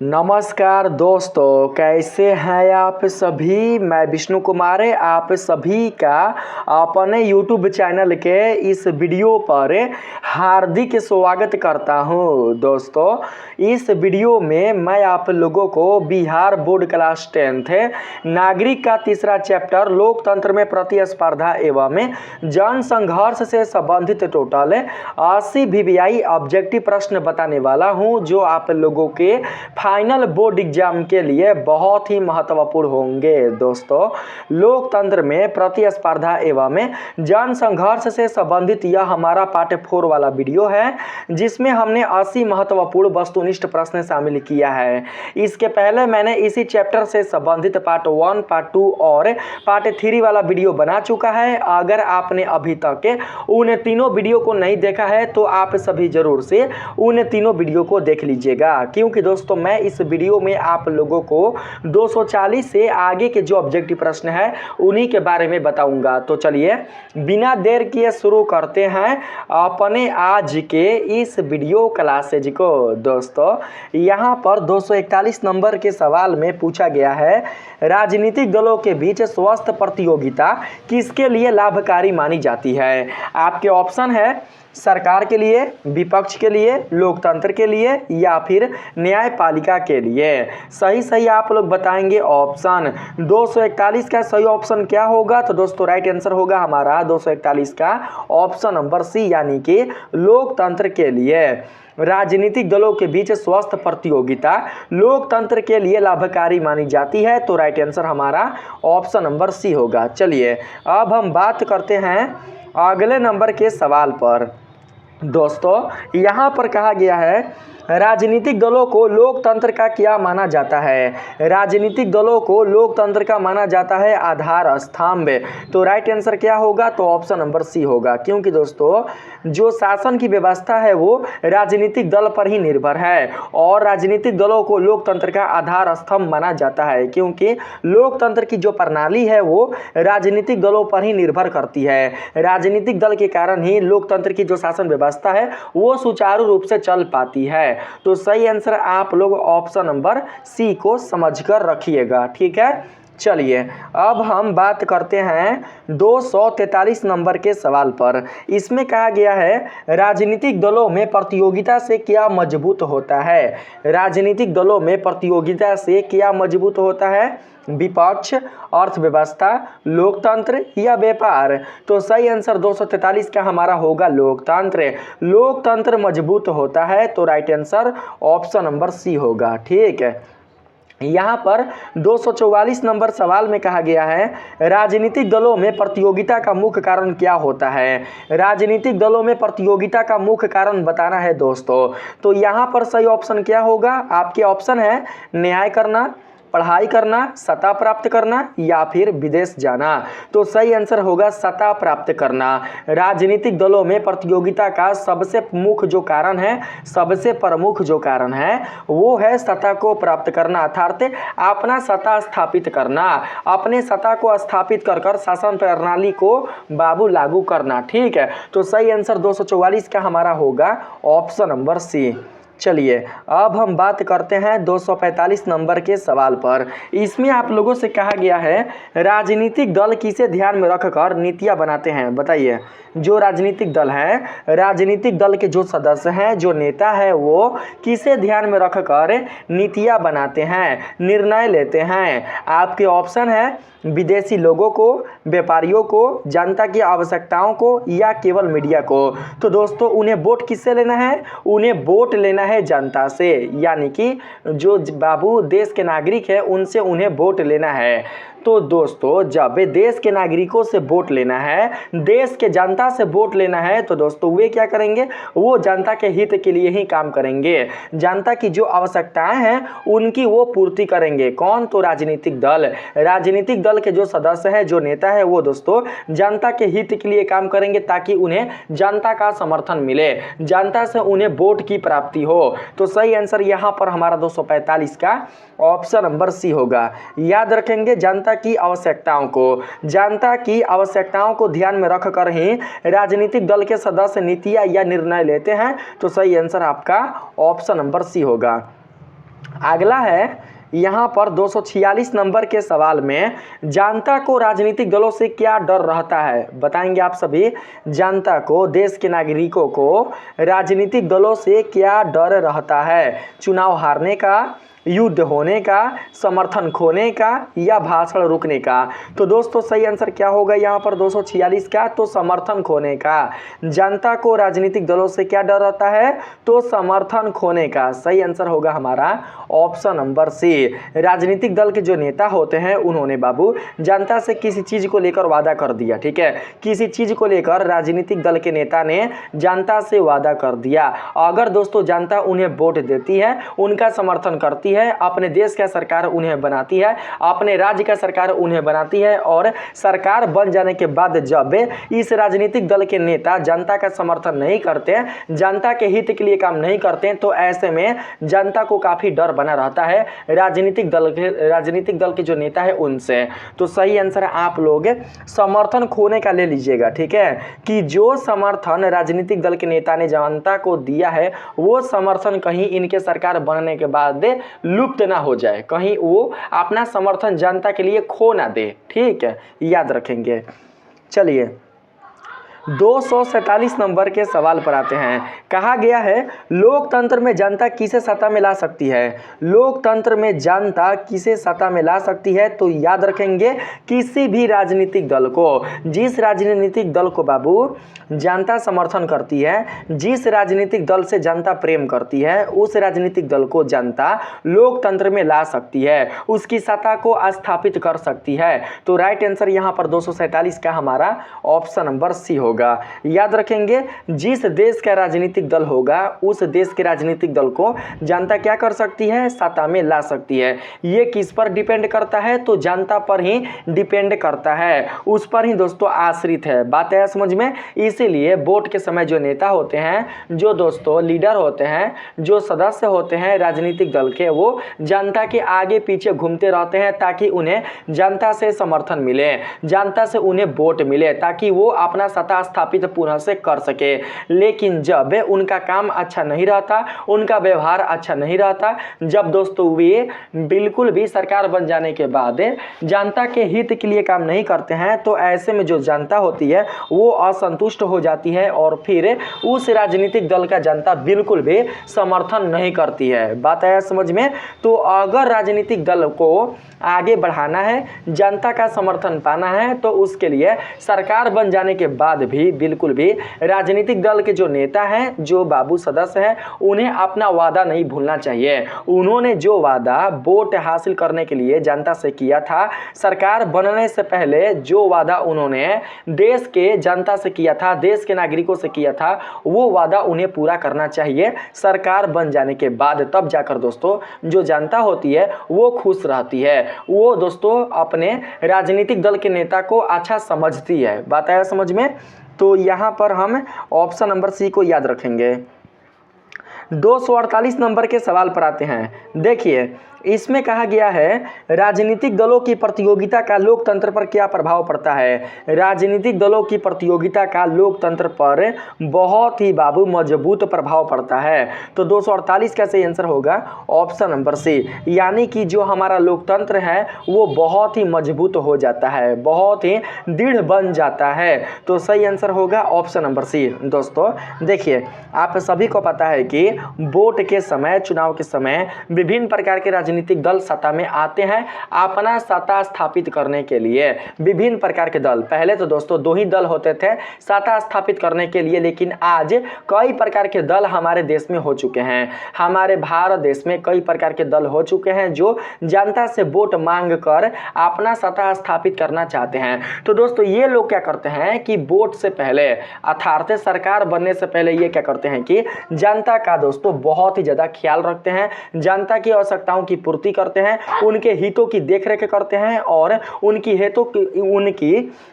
नमस्कार दोस्तों, कैसे हैं आप सभी। मैं विष्णु कुमार आप सभी का अपने YouTube चैनल के इस वीडियो पर हार्दिक स्वागत करता हूं। दोस्तों, इस वीडियो में मैं आप लोगों को बिहार बोर्ड क्लास 10th नागरिक का तीसरा चैप्टर लोकतंत्र में प्रतिस्पर्धा एवं जन संघर्ष से संबंधित टोटल 80 VVI ऑब्जेक्टिव प्रश्न बताने वाला हूं, जो आप लोगों के फाइनल बोर्ड एग्जाम के लिए बहुत ही महत्वपूर्ण होंगे। दोस्तों, लोकतंत्र में प्रतिस्पर्धा एवं जन संघर्ष से संबंधित यह हमारा पार्ट 4 वाला वीडियो है, जिसमें हमने 80 महत्वपूर्ण वस्तुनिष्ठ प्रश्न शामिल किया है। इसके पहले मैंने इसी चैप्टर से संबंधित पार्ट 1, पार्ट 2 और पार्ट 3 वाला वीडियो बना चुका है। अगर आपने अभी तक उन तीनों वीडियो को नहीं देखा है तो आप सभी जरूर से उन तीनों वीडियो को देख लीजिएगा, क्योंकि दोस्तों मैं इस वीडियो में आप लोगों को 240 से आगे के जो ऑब्जेक्टिव प्रश्न है उन्हीं के बारे में बताऊंगा। तो चलिए बिना देर किए शुरू करते हैं अपने आज के इस वीडियो क्लासेज को। दोस्तों, यहाँ पर 241 नंबर के सवाल में पूछा गया है, राजनीतिक दलों के बीच स्वस्थ प्रतियोगिता किसके लिए लाभकारी मानी जाती है। आपके ऑप्शन है सरकार के लिए, विपक्ष के लिए, लोकतंत्र के लिए या फिर न्यायपालिका के लिए। सही आप लोग बताएंगे ऑप्शन। 241 का सही ऑप्शन क्या होगा? तो दोस्तों राइट आंसर होगा हमारा 241 का ऑप्शन नंबर सी, यानी कि लोकतंत्र के लिए। राजनीतिक दलों के बीच स्वस्थ प्रतियोगिता लोकतंत्र के लिए लाभकारी मानी जाती है, तो राइट आंसर हमारा ऑप्शन नंबर सी होगा। चलिए अब हम बात करते हैं अगले नंबर के सवाल पर। दोस्तों, यहाँ पर कहा गया है, राजनीतिक दलों को लोकतंत्र का क्या माना जाता है। राजनीतिक दलों को लोकतंत्र का माना जाता है आधार स्तंभ। तो राइट आंसर क्या होगा? तो ऑप्शन नंबर सी होगा, क्योंकि दोस्तों जो शासन की व्यवस्था है वो राजनीतिक दल पर ही निर्भर है और राजनीतिक दलों को लोकतंत्र का आधार स्तंभ माना जाता है, क्योंकि लोकतंत्र की जो प्रणाली है वो राजनीतिक दलों पर ही निर्भर करती है। राजनीतिक दल के कारण ही लोकतंत्र की जो शासन व्यवस्था है वो सुचारू रूप से चल पाती है। तो सही आंसर आप लोग ऑप्शन नंबर सी को समझकर रखिएगा, ठीक है। चलिए अब हम बात करते हैं 243 नंबर के सवाल पर। इसमें कहा गया है, राजनीतिक दलों में प्रतियोगिता से क्या मजबूत होता है। राजनीतिक दलों में प्रतियोगिता से क्या मजबूत होता है? विपक्ष, अर्थव्यवस्था, लोकतंत्र या व्यापार। तो सही आंसर 243 का हमारा होगा लोकतंत्र। लोकतंत्र मजबूत होता है, तो right answer option number C होगा, ठीक है। यहाँ पर 244 नंबर सवाल में कहा गया है, राजनीतिक दलों में प्रतियोगिता का मुख्य कारण क्या होता है। राजनीतिक दलों में प्रतियोगिता का मुख्य कारण बताना है दोस्तों। तो यहाँ पर सही ऑप्शन क्या होगा? आपके ऑप्शन है न्याय करना, पढ़ाई करना, सत्ता प्राप्त करना या फिर विदेश जाना। तो सही आंसर होगा सत्ता प्राप्त करना। राजनीतिक दलों में प्रतियोगिता का सबसे मुख्य जो कारण है, सबसे प्रमुख जो कारण है वो है सत्ता को प्राप्त करना, अर्थात अपना सत्ता स्थापित करना, अपने सत्ता को स्थापित कर शासन प्रणाली को बाबू लागू करना, ठीक है। तो सही आंसर 244 का हमारा होगा ऑप्शन नंबर सी। चलिए अब हम बात करते हैं 245 नंबर के सवाल पर। इसमें आप लोगों से कहा गया है, राजनीतिक दल किसे ध्यान में रखकर नीतियां बनाते हैं। बताइए, जो राजनीतिक दल है, राजनीतिक दल के जो सदस्य हैं, जो नेता है, वो किसे ध्यान में रखकर नीतियां बनाते हैं, निर्णय लेते हैं। आपके ऑप्शन है विदेशी लोगों को, व्यापारियों को, जनता की आवश्यकताओं को या केवल मीडिया को। तो दोस्तों उन्हें वोट किससे लेना है? उन्हें वोट लेना है जनता से, यानी कि जो बाबू देश के नागरिक है उनसे उन्हें वोट लेना है। तो दोस्तों जब देश के नागरिकों से वोट लेना है, देश के जनता से वोट लेना है, तो दोस्तों वे क्या करेंगे? वो जनता के हित के लिए ही काम करेंगे। जनता की जो आवश्यकताएं हैं उनकी वो पूर्ति करेंगे। कौन? तो राजनीतिक दल। राजनीतिक दल के जो सदस्य हैं, जो नेता है, वो दोस्तों जनता के हित के लिए काम करेंगे, ताकि उन्हें जनता का समर्थन मिले, जनता से उन्हें वोट की प्राप्ति हो। तो सही आंसर यहाँ पर हमारा 245 का ऑप्शन नंबर सी होगा। याद रखेंगे जनता की आवश्यकताओं को, जनता की आवश्यकताओं को ध्यान में रखकर ही राजनीतिक दल के सदस्य नीतियां या निर्णय लेते हैं। तो सही आंसर आपका ऑप्शन नंबर सी होगा। अगला है यहाँ पर 246 नंबर के सवाल में, जनता को राजनीतिक दलों से क्या डर रहता है? बताएंगे आप सभी। जनता को, देश के नागरिकों को राजनीतिक दलों से क्या डर रहता है? चुनाव हारने का, युद्ध होने का, समर्थन खोने का या भाषण रुकने का? तो दोस्तों सही आंसर क्या होगा यहाँ पर 246 का? तो समर्थन खोने का। जनता को राजनीतिक दलों से क्या डर रहता है? तो समर्थन खोने का। सही आंसर होगा हमारा ऑप्शन नंबर सी। राजनीतिक दल के जो नेता होते हैं उन्होंने बाबू जनता से किसी चीज को लेकर वादा कर दिया, ठीक है, किसी चीज को लेकर राजनीतिक दल के नेता ने जनता से वादा कर दिया। अगर दोस्तों जनता उन्हें वोट देती है, उनका समर्थन करती है, अपने देश का सरकार उन्हें बनाती है, अपने राज्य का सरकार उन्हें बनाती है, और सरकार बन जाने के बाद जब इस राजनीतिक दल के नेता जनता का समर्थन नहीं करते, जनता के हित के लिए काम नहीं करते, तो ऐसे में जनता को काफी डर बना रहता है राजनीतिक दल के जो नेता है उनसे। तो सही आंसर आप लोग समर्थन खोने का ले लीजिएगा, ठीक है, कि जो समर्थन राजनीतिक दल के नेता ने जनता को दिया है वो समर्थन कहीं इनके सरकार बनने के बाद लुप्त ना हो जाए, कहीं वो अपना समर्थन जनता के लिए खो ना दे, ठीक है, याद रखेंगे। चलिए 247 नंबर के सवाल पर आते हैं। कहा गया है लोकतंत्र में जनता किसे सत्ता में ला सकती है? लोकतंत्र में जनता किसे सत्ता में ला सकती है? तो याद रखेंगे किसी भी राजनीतिक दल को। जिस राजनीतिक दल को बाबू जनता समर्थन करती है, जिस राजनीतिक दल से जनता प्रेम करती है, उस राजनीतिक दल को जनता लोकतंत्र में ला सकती है, उसकी सत्ता को स्थापित कर सकती है। तो राइट आंसर यहाँ पर 247 का हमारा ऑप्शन नंबर सी होगा। याद रखेंगे जिस देश का राजनीतिक दल होगा उस देश के राजनीतिक दल को जनता क्या कर सकती है? सत्ता में ला सकती है। ये किस पर डिपेंड करता है? तो जनता पर ही डिपेंड करता है, उस पर ही दोस्तों आश्रित है। बात है समझ में? इसीलिए वोट के समय जो नेता होते हैं, जो दोस्तों लीडर होते हैं, जो सदस्य होते हैं राजनीतिक दल के, वो जनता के आगे पीछे घूमते रहते हैं ताकि उन्हें जनता से समर्थन मिले, जनता से उन्हें वोट मिले, ताकि वो अपना सत्ता स्थापित पुनः से कर सके। लेकिन जब उनका काम अच्छा नहीं रहता, उनका व्यवहार अच्छा नहीं रहता, जब दोस्तों वे बिल्कुल भी सरकार बन जाने के बाद जनता के हित के लिए काम नहीं करते हैं, तो ऐसे में जो जनता होती है वो असंतुष्ट हो जाती है और फिर उस राजनीतिक दल का जनता बिल्कुल भी समर्थन नहीं करती है। बात आया समझ में? तो अगर राजनीतिक दल को आगे बढ़ाना है, जनता का समर्थन पाना है, तो उसके लिए सरकार बन जाने के बाद भी बिल्कुल भी राजनीतिक दल के जो नेता हैं, जो बाबू सदस्य हैं, उन्हें अपना वादा नहीं भूलना चाहिए। उन्होंने जो वादा वोट हासिल करने के लिए जनता से किया था, सरकार बनने से पहले जो वादा उन्होंने देश के जनता से किया था, देश के नागरिकों से किया था, वो वादा उन्हें पूरा करना चाहिए सरकार बन जाने के बाद। तब जाकर दोस्तों जो जनता होती है वो खुश रहती है, वो दोस्तों अपने राजनीतिक दल के नेता को अच्छा समझती है। बात आया समझ में? तो यहाँ पर हम ऑप्शन नंबर सी को याद रखेंगे। 248 नंबर के सवाल पर आते हैं। देखिए इसमें कहा गया है राजनीतिक दलों की प्रतियोगिता का लोकतंत्र पर क्या प्रभाव पड़ता है? राजनीतिक दलों की प्रतियोगिता का लोकतंत्र पर बहुत ही बाबू मजबूत प्रभाव पड़ता है। तो 248 का सही आंसर होगा ऑप्शन नंबर सी, यानी कि जो हमारा लोकतंत्र है वो बहुत ही मजबूत हो जाता है, बहुत ही दृढ़ बन जाता है। तो सही आंसर होगा ऑप्शन नंबर सी। दोस्तों देखिए आप सभी को पता है कि वोट के समय, चुनाव के समय विभिन्न प्रकार के राजनीतिक दल सत्ता में आते हैं अपना सत्ता स्थापित करने के लिए। विभिन्न प्रकार के दल, पहले तो दोस्तों दो ही दल होते थे सत्ता स्थापित करने के लिए, लेकिन आज कई प्रकार के दल हमारे देश में हो चुके हैं। हमारे भारत देश में कई प्रकार के दल हो चुके हैं जो जनता से वोट मांग कर अपना सत्ता स्थापित करना चाहते हैं। तो दोस्तों ये लोग क्या करते हैं कि वोट से पहले, अर्थात सरकार बनने से पहले ये क्या करते हैं कि जनता का दोस्तों बहुत ही ज़्यादा ख्याल रखते हैं, जनता की आवश्यकताओं की पूर्ति करते हैं, उनके हितों की देखरेख करते हैं और उनकी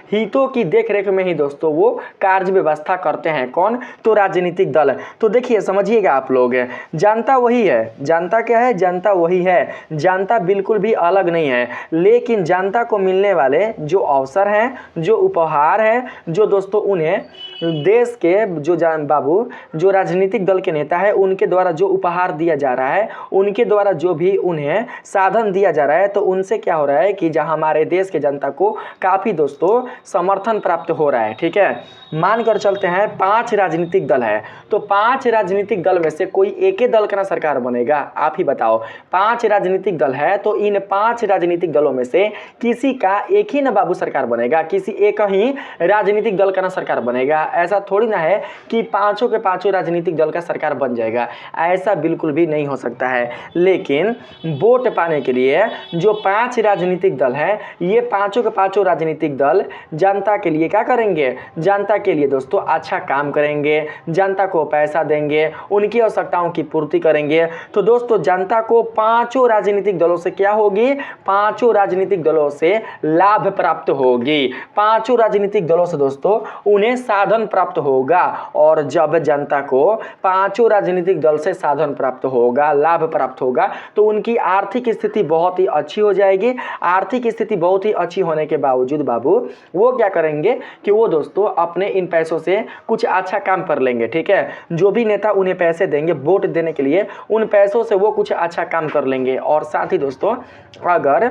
हितों की देखरेख में ही दोस्तों वो कार्य व्यवस्था करते हैं। कौन? तो राजनीतिक दल। तो देखिए समझिएगा आप लोग, जनता वही है, जनता क्या है? जनता वही है, जनता बिल्कुल भी अलग नहीं है। लेकिन जनता को मिलने वाले जो अवसर हैं, जो उपहार हैं, जो दोस्तों उन्हें देश के जो राजनीतिक दल के नेता है उनके द्वारा जो उपहार दिया जा रहा है, उनके द्वारा जो भी उन्हें साधन दिया जा रहा है, तो उनसे क्या हो रहा है कि जहां हमारे देश के जनता को काफ़ी दोस्तों समर्थन प्राप्त हो रहा है। ठीक है, मानकर चलते हैं 5 राजनीतिक दल है, तो 5 राजनीतिक दल में से कोई एक ही दल का ना सरकार बनेगा, आप ही बताओ। 5 राजनीतिक दल है तो इन 5 राजनीतिक दलों में से किसी का एक ही ना बाबू सरकार बनेगा, किसी एक ही राजनीतिक दल का ना सरकार बनेगा। ऐसा थोड़ी ना है कि पांचों के पांचों राजनीतिक दल का सरकार बन जाएगा, ऐसा बिल्कुल भी नहीं हो सकता है। लेकिन वोट पाने के लिए जो 5 राजनीतिक दल है, ये पांचों के पांचों राजनीतिक दल जनता के लिए क्या करेंगे, जनता के लिए दोस्तों अच्छा काम करेंगे, जनता को पैसा देंगे, उनकी आवश्यकताओं की पूर्ति करेंगे। तो दोस्तों जनता को पांचों राजनीतिक दलों से क्या होगी, पांचों राजनीतिक दलों से लाभ प्राप्त होगी, पांचों राजनीतिक दलों से दोस्तों उन्हें साधन प्राप्त होगा। और जब जनता को पांचों राजनीतिक दल से साधन प्राप्त होगा, लाभ प्राप्त होगा, तो उनकी आर्थिक स्थिति बहुत ही अच्छी हो जाएगी। आर्थिक स्थिति बहुत ही अच्छी होने के बावजूद बाबू वो क्या करेंगे कि वो दोस्तों अपने इन पैसों से कुछ अच्छा काम कर लेंगे। ठीक है, जो भी नेता उन्हें पैसे देंगे वोट देने के लिए, उन पैसों से वो कुछ अच्छा काम कर लेंगे। और साथ ही दोस्तों अगर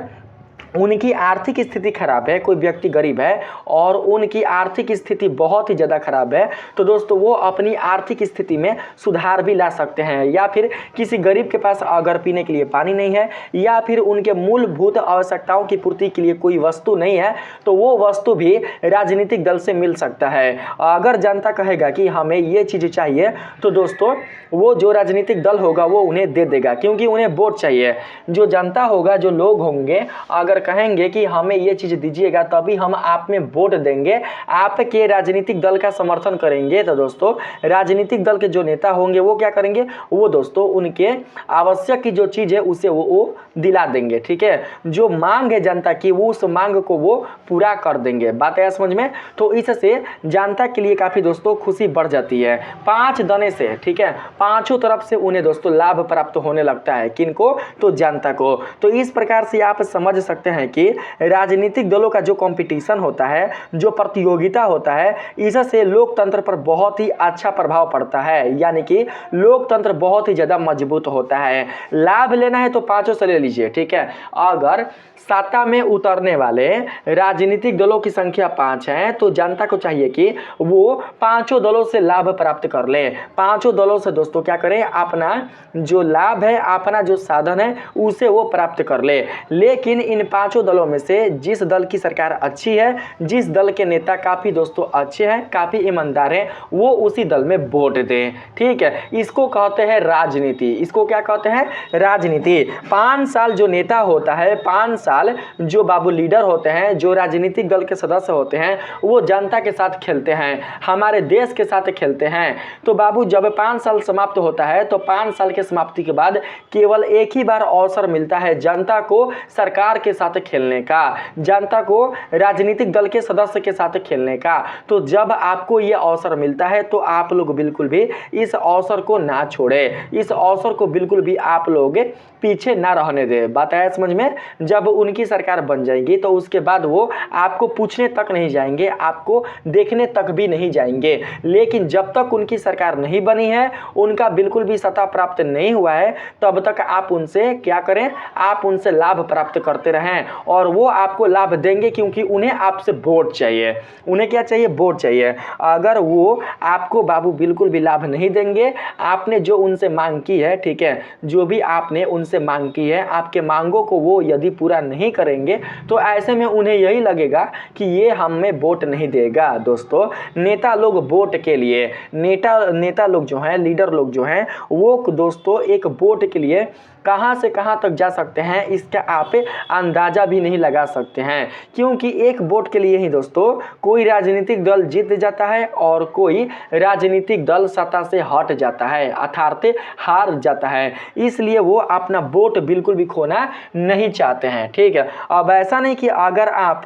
उनकी आर्थिक स्थिति खराब है, कोई व्यक्ति गरीब है और उनकी आर्थिक स्थिति बहुत ही ज़्यादा खराब है, तो दोस्तों वो अपनी आर्थिक स्थिति में सुधार भी ला सकते हैं। या फिर किसी गरीब के पास अगर पीने के लिए पानी नहीं है या फिर उनके मूलभूत आवश्यकताओं की पूर्ति के लिए कोई वस्तु नहीं है, तो वो वस्तु भी राजनीतिक दल से मिल सकता है। अगर जनता कहेगा कि हमें ये चीज़ चाहिए, तो दोस्तों वो जो राजनीतिक दल होगा वो उन्हें दे देगा, क्योंकि उन्हें वोट चाहिए। जो जनता होगा, जो लोग होंगे, अगर कहेंगे कि हमें ये चीज़ दीजिएगा तभी हम आप में वोट देंगे, आपके राजनीतिक दल का समर्थन करेंगे, तो दोस्तों राजनीतिक दल के जो नेता होंगे वो क्या करेंगे, वो दोस्तों उनके आवश्यक की जो चीज़ है उसे वो दिला देंगे। ठीक है, जो मांग है जनता की वो उस मांग को वो पूरा कर देंगे। बात है समझ में? तो इससे जनता के लिए काफ़ी दोस्तों खुशी बढ़ जाती है 5 दने से। ठीक है, पांचों तरफ से उन्हें दोस्तों लाभ प्राप्त होने लगता है। किनको? तो जनता को। तो इस प्रकार से आप समझ सकते हैं कि राजनीतिक दलों का जो कंपटीशन होता है, जो प्रतियोगिता होता है, इससे लोकतंत्र पर बहुत ही अच्छा प्रभाव पड़ता है। यानी कि लोकतंत्र बहुत ही ज़्यादा मजबूत होता है। लाभ लेना है तो पांचों से ले लीजिए। ठीक है, अगर सत्ता में उतरने वाले राजनीतिक दलों की संख्या 5 है तो जनता को चाहिए कि वो पांचों दलों से लाभ प्राप्त कर ले। पांचों दलों से दोस्तों क्या करें, अपना जो लाभ है, अपना जो साधन है उसे वो प्राप्त कर ले। लेकिन इन पांचों दलों में से जिस दल की सरकार अच्छी है, जिस दल के नेता काफ़ी दोस्तों अच्छे हैं, काफ़ी ईमानदार हैं, वो उसी दल में वोट दें। ठीक है, इसको कहते हैं राजनीति। इसको क्या कहते हैं? राजनीति। 5 साल जो नेता होता है, 5 साल जो बाबू लीडर होते हैं, जो राजनीतिक दल के सदस्य होते हैं, वो जनता के साथ खेलते हैं, हमारे देश के साथ खेलते हैं। तो बाबू जब 5 साल समाप्त होता है तो 5 साल के समाप्ति के बाद केवल एक ही बार अवसर मिलता है जनता को सरकार के साथ खेलने का, जनता को राजनीतिक दल के सदस्य के साथ खेलने का। तो जब आपको ये अवसर मिलता है तो आप लोग बिल्कुल भी इस अवसर को ना छोड़े, इस अवसर को बिल्कुल भी आप लोग पीछे ना रहने दें। बात है समझ में? जब उनकी सरकार बन जाएगी तो उसके बाद वो आपको पूछने तक नहीं जाएंगे, आपको देखने तक भी नहीं जाएंगे। लेकिन जब तक उनकी सरकार नहीं बनी है, उनका बिल्कुल भी सत्ता प्राप्त नहीं हुआ है, तब तक आप उनसे क्या करें, आप उनसे लाभ प्राप्त करते रहें। और वो आपको लाभ देंगे क्योंकि उन्हें आपसे वोट चाहिए। उन्हें क्या चाहिए? वोट चाहिए। अगर वो आपको बाबू बिल्कुल भी लाभ नहीं देंगे, आपने जो उनसे मांग की है, ठीक है, जो भी आपने उनसे मांग की है, आपके मांगों को वो यदि पूरा नहीं करेंगे तो ऐसे में उन्हें यही लगेगा कि ये हमें वोट नहीं देगा। दोस्तों नेता लोग वोट के लिए, नेता लोग जो हैं, लीडर लोग जो हैं, वो दोस्तों एक वोट के लिए कहां से कहां तक जा सकते हैं इसका आप अंदाजा भी नहीं लगा सकते हैं। क्योंकि एक वोट के लिए ही दोस्तों कोई राजनीतिक दल जीत जाता है और कोई राजनीतिक दल सत्ता से हट जाता है, अर्थात हार जाता है। इसलिए वो अपना वोट बिल्कुल भी खोना नहीं चाहते हैं। ठीक है, अब ऐसा नहीं कि अगर आप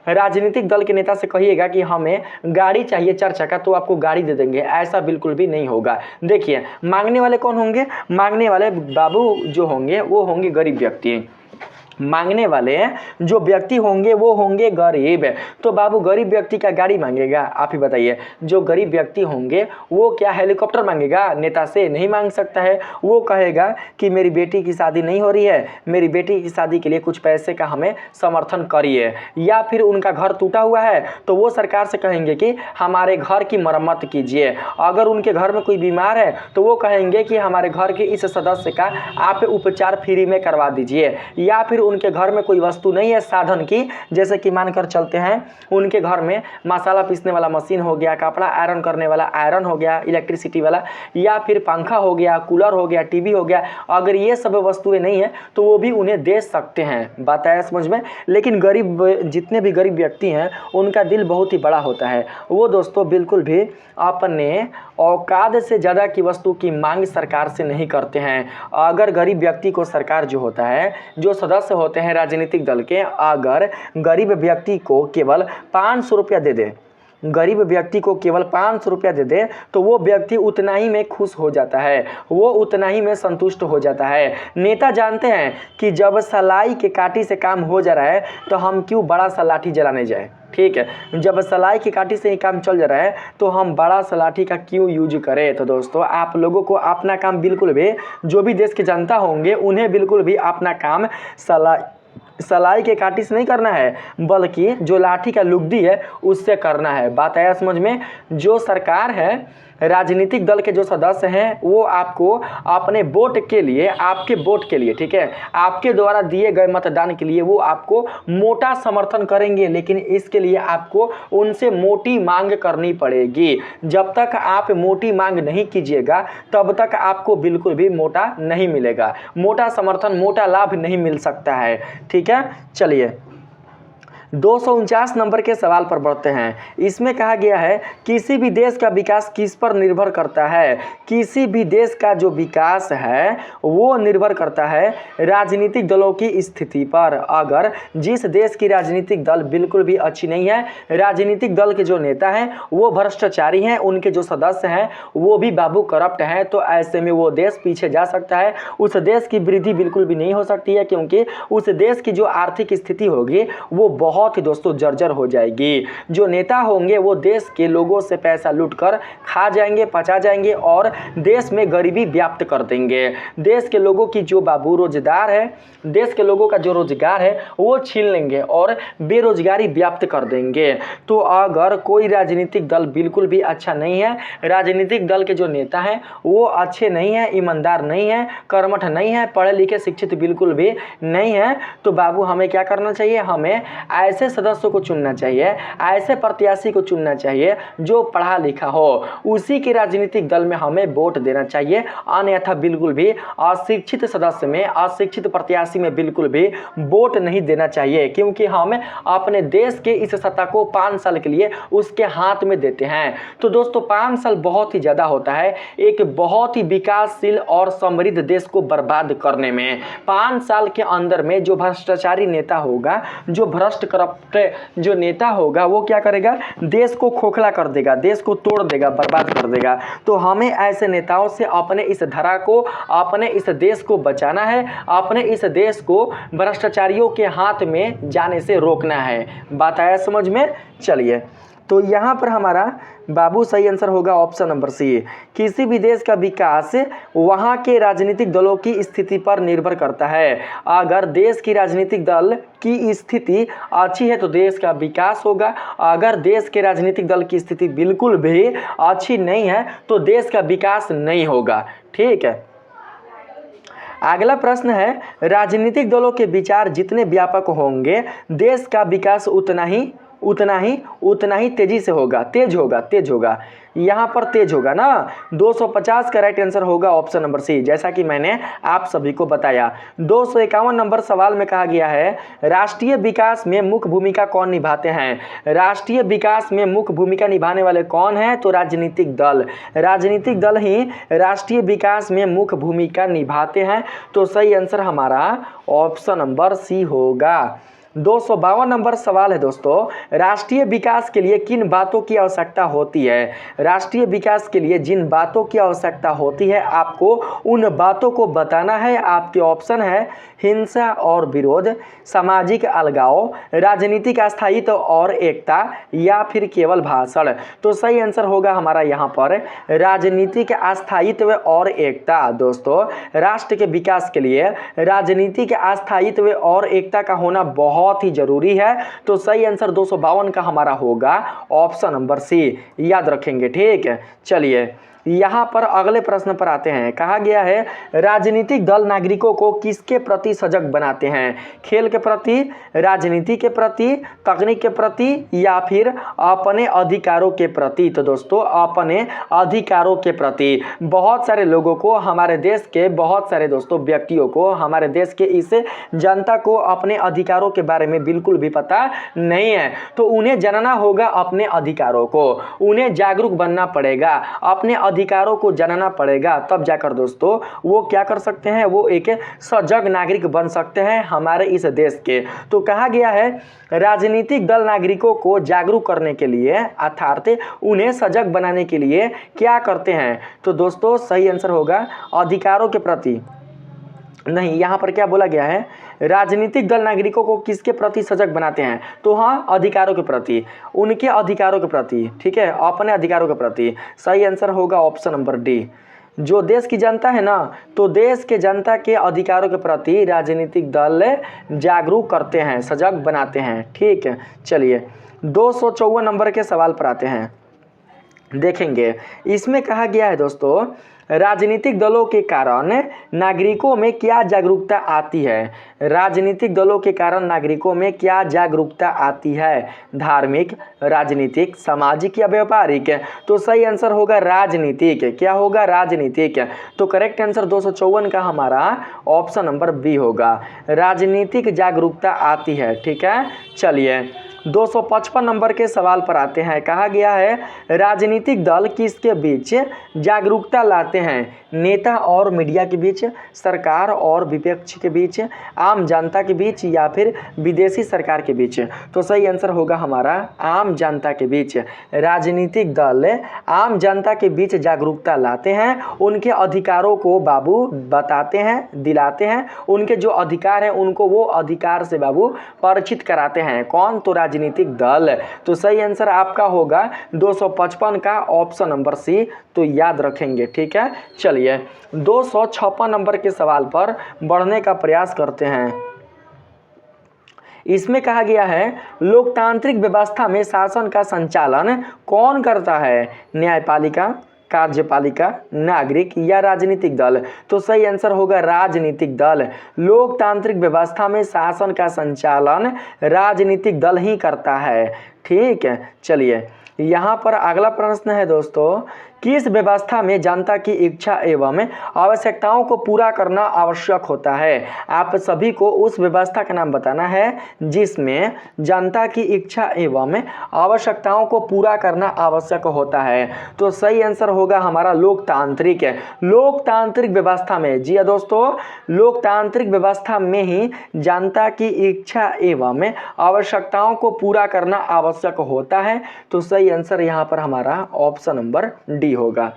राजनीतिक दल के नेता से कहिएगा कि हमें गाड़ी चाहिए 4 चक्का तो आपको गाड़ी दे देंगे, ऐसा बिल्कुल भी नहीं होगा। देखिए मांगने वाले कौन होंगे? मांगने वाले बाबू जो होंगे वो होंगे गरीब व्यक्ति। मांगने वाले जो व्यक्ति होंगे वो होंगे गरीब। तो बाबू गरीब व्यक्ति क्या गाड़ी मांगेगा? आप ही बताइए। जो गरीब व्यक्ति होंगे वो क्या हेलीकॉप्टर मांगेगा? नेता से नहीं मांग सकता है। वो कहेगा कि मेरी बेटी की शादी नहीं हो रही है, मेरी बेटी की शादी के लिए कुछ पैसे का हमें समर्थन करिए। या फिर उनका घर टूटा हुआ है तो वो सरकार से कहेंगे कि हमारे घर की मरम्मत कीजिए। अगर उनके घर में कोई बीमार है तो वो कहेंगे कि हमारे घर के इस सदस्य का आप उपचार फ्री में करवा दीजिए। या फिर उनके घर में कोई वस्तु नहीं है साधन की, जैसे कि मानकर चलते हैं उनके घर में मसाला पीसने वाला मशीन हो गया, कपड़ा आयरन करने वाला आयरन हो गया, इलेक्ट्रिसिटी वाला, या फिर पंखा हो गया, कूलर हो गया, टीवी हो गया, अगर ये सब वस्तुएं नहीं है तो वो भी उन्हें दे सकते हैं। बात आया समझ में? लेकिन गरीब, जितने भी गरीब व्यक्ति हैं उनका दिल बहुत ही बड़ा होता है। वो दोस्तों बिल्कुल भी अपने औकात से ज़्यादा की वस्तु की मांग सरकार से नहीं करते हैं। अगर गरीब व्यक्ति को सरकार जो होता है, जो सदस्य होते हैं राजनीतिक दल के, अगर गरीब व्यक्ति को केवल 500 रुपया दे दे, गरीब व्यक्ति को केवल 500 रुपया दे दे तो वो व्यक्ति उतना ही में खुश हो जाता है, वो उतना ही में संतुष्ट हो जाता है। नेता जानते हैं कि जब सलाई के काठी से काम हो जा रहा है तो हम क्यों बड़ा सा लाठी जलाने जाए, ठीक है? जब सलाई की काठी से ही काम चल जा रहा है तो हम बड़ा सा लाठी का क्यों यूज करें? तो दोस्तों आप लोगों को अपना काम बिल्कुल भी, जो भी देश के जनता होंगे उन्हें बिल्कुल भी अपना काम सलाई के काठी से नहीं करना है, बल्कि जो लाठी का लुगदी है उससे करना है। बात आया समझ में? जो सरकार है, राजनीतिक दल के जो सदस्य हैं वो आपको अपने वोट के लिए, आपके वोट के लिए, ठीक है, आपके द्वारा दिए गए मतदान के लिए वो आपको मोटा समर्थन करेंगे, लेकिन इसके लिए आपको उनसे मोटी मांग करनी पड़ेगी। जब तक आप मोटी मांग नहीं कीजिएगा तब तक आपको बिल्कुल भी मोटा नहीं मिलेगा, मोटा समर्थन, मोटा लाभ नहीं मिल सकता है, ठीक है? चलिए 249 नंबर के सवाल पर बढ़ते हैं। इसमें कहा गया है किसी भी देश का विकास किस पर निर्भर करता है? किसी भी देश का जो विकास है वो निर्भर करता है राजनीतिक दलों की स्थिति पर। अगर जिस देश की राजनीतिक दल बिल्कुल भी अच्छी नहीं है, राजनीतिक दल के जो नेता हैं वो भ्रष्टाचारी हैं, उनके जो सदस्य हैं वो भी बाबू करप्ट हैं, तो ऐसे में वो देश पीछे जा सकता है, उस देश की वृद्धि बिल्कुल भी नहीं हो सकती है, क्योंकि उस देश की जो आर्थिक स्थिति होगी वो बहुत ही दोस्तों जर्जर हो जाएगी। जो नेता होंगे वो देश के लोगों से पैसा लूटकर खा जाएंगे, पचा जाएंगे और देश में गरीबी व्याप्त कर देंगे। देश के लोगों की जो बाबू रोजगार है, देश के लोगों का जो रोजगार है वो छीन लेंगे और बेरोजगारी व्याप्त कर देंगे। तो अगर कोई राजनीतिक दल बिल्कुल भी अच्छा नहीं है, राजनीतिक दल के जो नेता हैं वो अच्छे नहीं हैं, ईमानदार नहीं है, कर्मठ नहीं है, पढ़े लिखे शिक्षित बिल्कुल भी नहीं है, तो बाबू हमें क्या करना चाहिए? हमें ऐसे सदस्यों को चुनना चाहिए, ऐसे प्रत्याशी को चुनना चाहिए जो पढ़ा लिखा हो, उसी के राजनीतिक दल में हमें वोट देना चाहिए। अन्यथा बिल्कुल भी अशिक्षित सदस्य में, अशिक्षित प्रत्याशी में बिल्कुल भी वोट नहीं देना चाहिए, क्योंकि हम अपने देश के इस सत्ता को 5 साल के लिए उसके हाथ में देते हैं। तो दोस्तों 5 साल बहुत ही ज़्यादा होता है एक बहुत ही विकासशील और समृद्ध देश को बर्बाद करने में। 5 साल के अंदर में जो भ्रष्टाचारी नेता होगा, जो भ्रष्ट करप्ट जो नेता होगा, वो क्या करेगा? देश को खोखला कर देगा, देश को तोड़ देगा, बर्बाद कर देगा। तो हमें ऐसे नेताओं से अपने इस धरा को, अपने इस देश को बचाना है, अपने इस देश को भ्रष्टाचारियों के हाथ में जाने से रोकना है। बात आया समझ में? चलिए तो यहाँ पर हमारा बाबू सही आंसर होगा ऑप्शन नंबर सी। किसी भी देश का विकास वहाँ के राजनीतिक दलों की स्थिति पर निर्भर करता है। अगर देश की राजनीतिक दल की स्थिति अच्छी है तो देश का विकास होगा, अगर देश के राजनीतिक दल की स्थिति बिल्कुल भी अच्छी नहीं है तो देश का विकास नहीं होगा, ठीक है? अगला प्रश्न है, राजनीतिक दलों के विचार जितने व्यापक होंगे देश का विकास उतना ही तेजी से होगा, तेज होगा। यहाँ पर तेज होगा ना। 250 का राइट आंसर होगा ऑप्शन नंबर सी, जैसा कि मैंने आप सभी को बताया। 251 नंबर सवाल में कहा गया है राष्ट्रीय विकास में मुख्य भूमिका कौन निभाते हैं? राष्ट्रीय विकास में मुख्य भूमिका निभाने वाले कौन हैं? तो राजनीतिक दल। राजनीतिक दल ही राष्ट्रीय विकास में मुख्य भूमिका निभाते हैं। तो सही आंसर हमारा ऑप्शन नंबर सी होगा। 252 नंबर सवाल है दोस्तों, राष्ट्रीय विकास के लिए किन बातों की आवश्यकता होती है। राष्ट्रीय विकास के लिए जिन बातों की आवश्यकता होती है आपको उन बातों को बताना है। आपके ऑप्शन है हिंसा और विरोध, सामाजिक अलगाव, राजनीतिक अस्थायित्व और एकता, या फिर केवल भाषण। तो सही आंसर होगा हमारा यहाँ पर राजनीतिक अस्थायित्व और एकता। दोस्तों राष्ट्र के विकास के लिए राजनीतिक अस्थायित्व और एकता का होना बहुत ही जरूरी है। तो सही आंसर 252 का हमारा होगा ऑप्शन नंबर सी, याद रखेंगे। ठीक है, चलिए यहाँ पर अगले प्रश्न पर आते हैं। कहा गया है राजनीतिक दल नागरिकों को किसके प्रति सजग बनाते हैं। खेल के प्रति, राजनीति के प्रति, तकनीक के प्रति, या फिर अपने अधिकारों के प्रति। तो दोस्तों अपने अधिकारों के प्रति बहुत सारे लोगों को, हमारे देश के बहुत सारे दोस्तों व्यक्तियों को, हमारे देश के इस जनता को अपने अधिकारों के बारे में बिल्कुल भी पता नहीं है। तो उन्हें जानना होगा अपने अधिकारों को, उन्हें जागरूक बनना पड़ेगा, अपने अधिकारों को जानना पड़ेगा, तब जाकर दोस्तों वो क्या कर सकते हैं, वो एक सजग नागरिक बन सकते हैं हमारे इस देश के। तो कहा गया है राजनीतिक दल नागरिकों को जागरूक करने के लिए अर्थात उन्हें सजग बनाने के लिए क्या करते हैं। तो दोस्तों सही आंसर होगा अधिकारों के प्रति, नहीं यहाँ पर क्या बोला गया है, राजनीतिक दल नागरिकों को किसके प्रति सजग बनाते हैं। तो हाँ अधिकारों के प्रति, उनके अधिकारों के प्रति, ठीक है, अपने अधिकारों के प्रति। सही आंसर होगा ऑप्शन नंबर डी। जो देश की जनता है ना, तो देश के जनता के अधिकारों के प्रति राजनीतिक दल जागरूक करते हैं, सजग बनाते हैं। ठीक है, चलिए 254 नंबर के सवाल पर आते हैं। देखेंगे इसमें कहा गया है दोस्तों राजनीतिक दलों के कारण नागरिकों में क्या जागरूकता आती है। राजनीतिक दलों के कारण नागरिकों में क्या जागरूकता आती है, धार्मिक, राजनीतिक, सामाजिक या व्यापारिक। तो सही आंसर होगा राजनीतिक। क्या होगा, राजनीतिक। तो करेक्ट आंसर 254 का हमारा ऑप्शन नंबर बी होगा, राजनीतिक जागरूकता आती है। ठीक है, चलिए 255 नंबर के सवाल पर आते हैं। कहा गया है राजनीतिक दल किसके बीच जागरूकता लाते हैं, नेता और मीडिया के बीच, सरकार और विपक्ष के बीच, आम जनता के बीच, या फिर विदेशी सरकार के बीच। तो सही आंसर होगा हमारा आम जनता के बीच। राजनीतिक दल आम जनता के बीच जागरूकता लाते हैं, उनके अधिकारों को बाबू बताते हैं, दिलाते हैं, उनके जो अधिकार हैं उनको वो अधिकार से बाबू परिचित कराते हैं। कौन, तो राजनीतिक दल। तो सही आंसर आपका होगा 255 का ऑप्शन नंबर सी, तो याद रखेंगे। ठीक है, चलिए 256 नंबर के सवाल पर बढ़ने का प्रयास करते हैं। इसमें कहा गया है लोकतांत्रिक व्यवस्था में शासन का संचालन कौन करता है, न्यायपालिका, कार्यपालिका, नागरिक या राजनीतिक दल। तो सही आंसर होगा राजनीतिक दल। लोकतांत्रिक व्यवस्था में शासन का संचालन राजनीतिक दल ही करता है। ठीक है, चलिए यहाँ पर अगला प्रश्न है दोस्तों, किस व्यवस्था में जनता की इच्छा एवं आवश्यकताओं को पूरा करना आवश्यक होता है। आप सभी को उस व्यवस्था का नाम बताना है जिसमें जनता की इच्छा एवं आवश्यकताओं को पूरा करना आवश्यक होता है। तो सही आंसर होगा हमारा लोकतांत्रिक। लोकतांत्रिक व्यवस्था में, जी दोस्तों, लोकतांत्रिक व्यवस्था में ही जनता की इच्छा एवं आवश्यकताओं को पूरा करना आवश्यक होता है। तो सही आंसर यहाँ पर हमारा ऑप्शन नंबर डी होगा।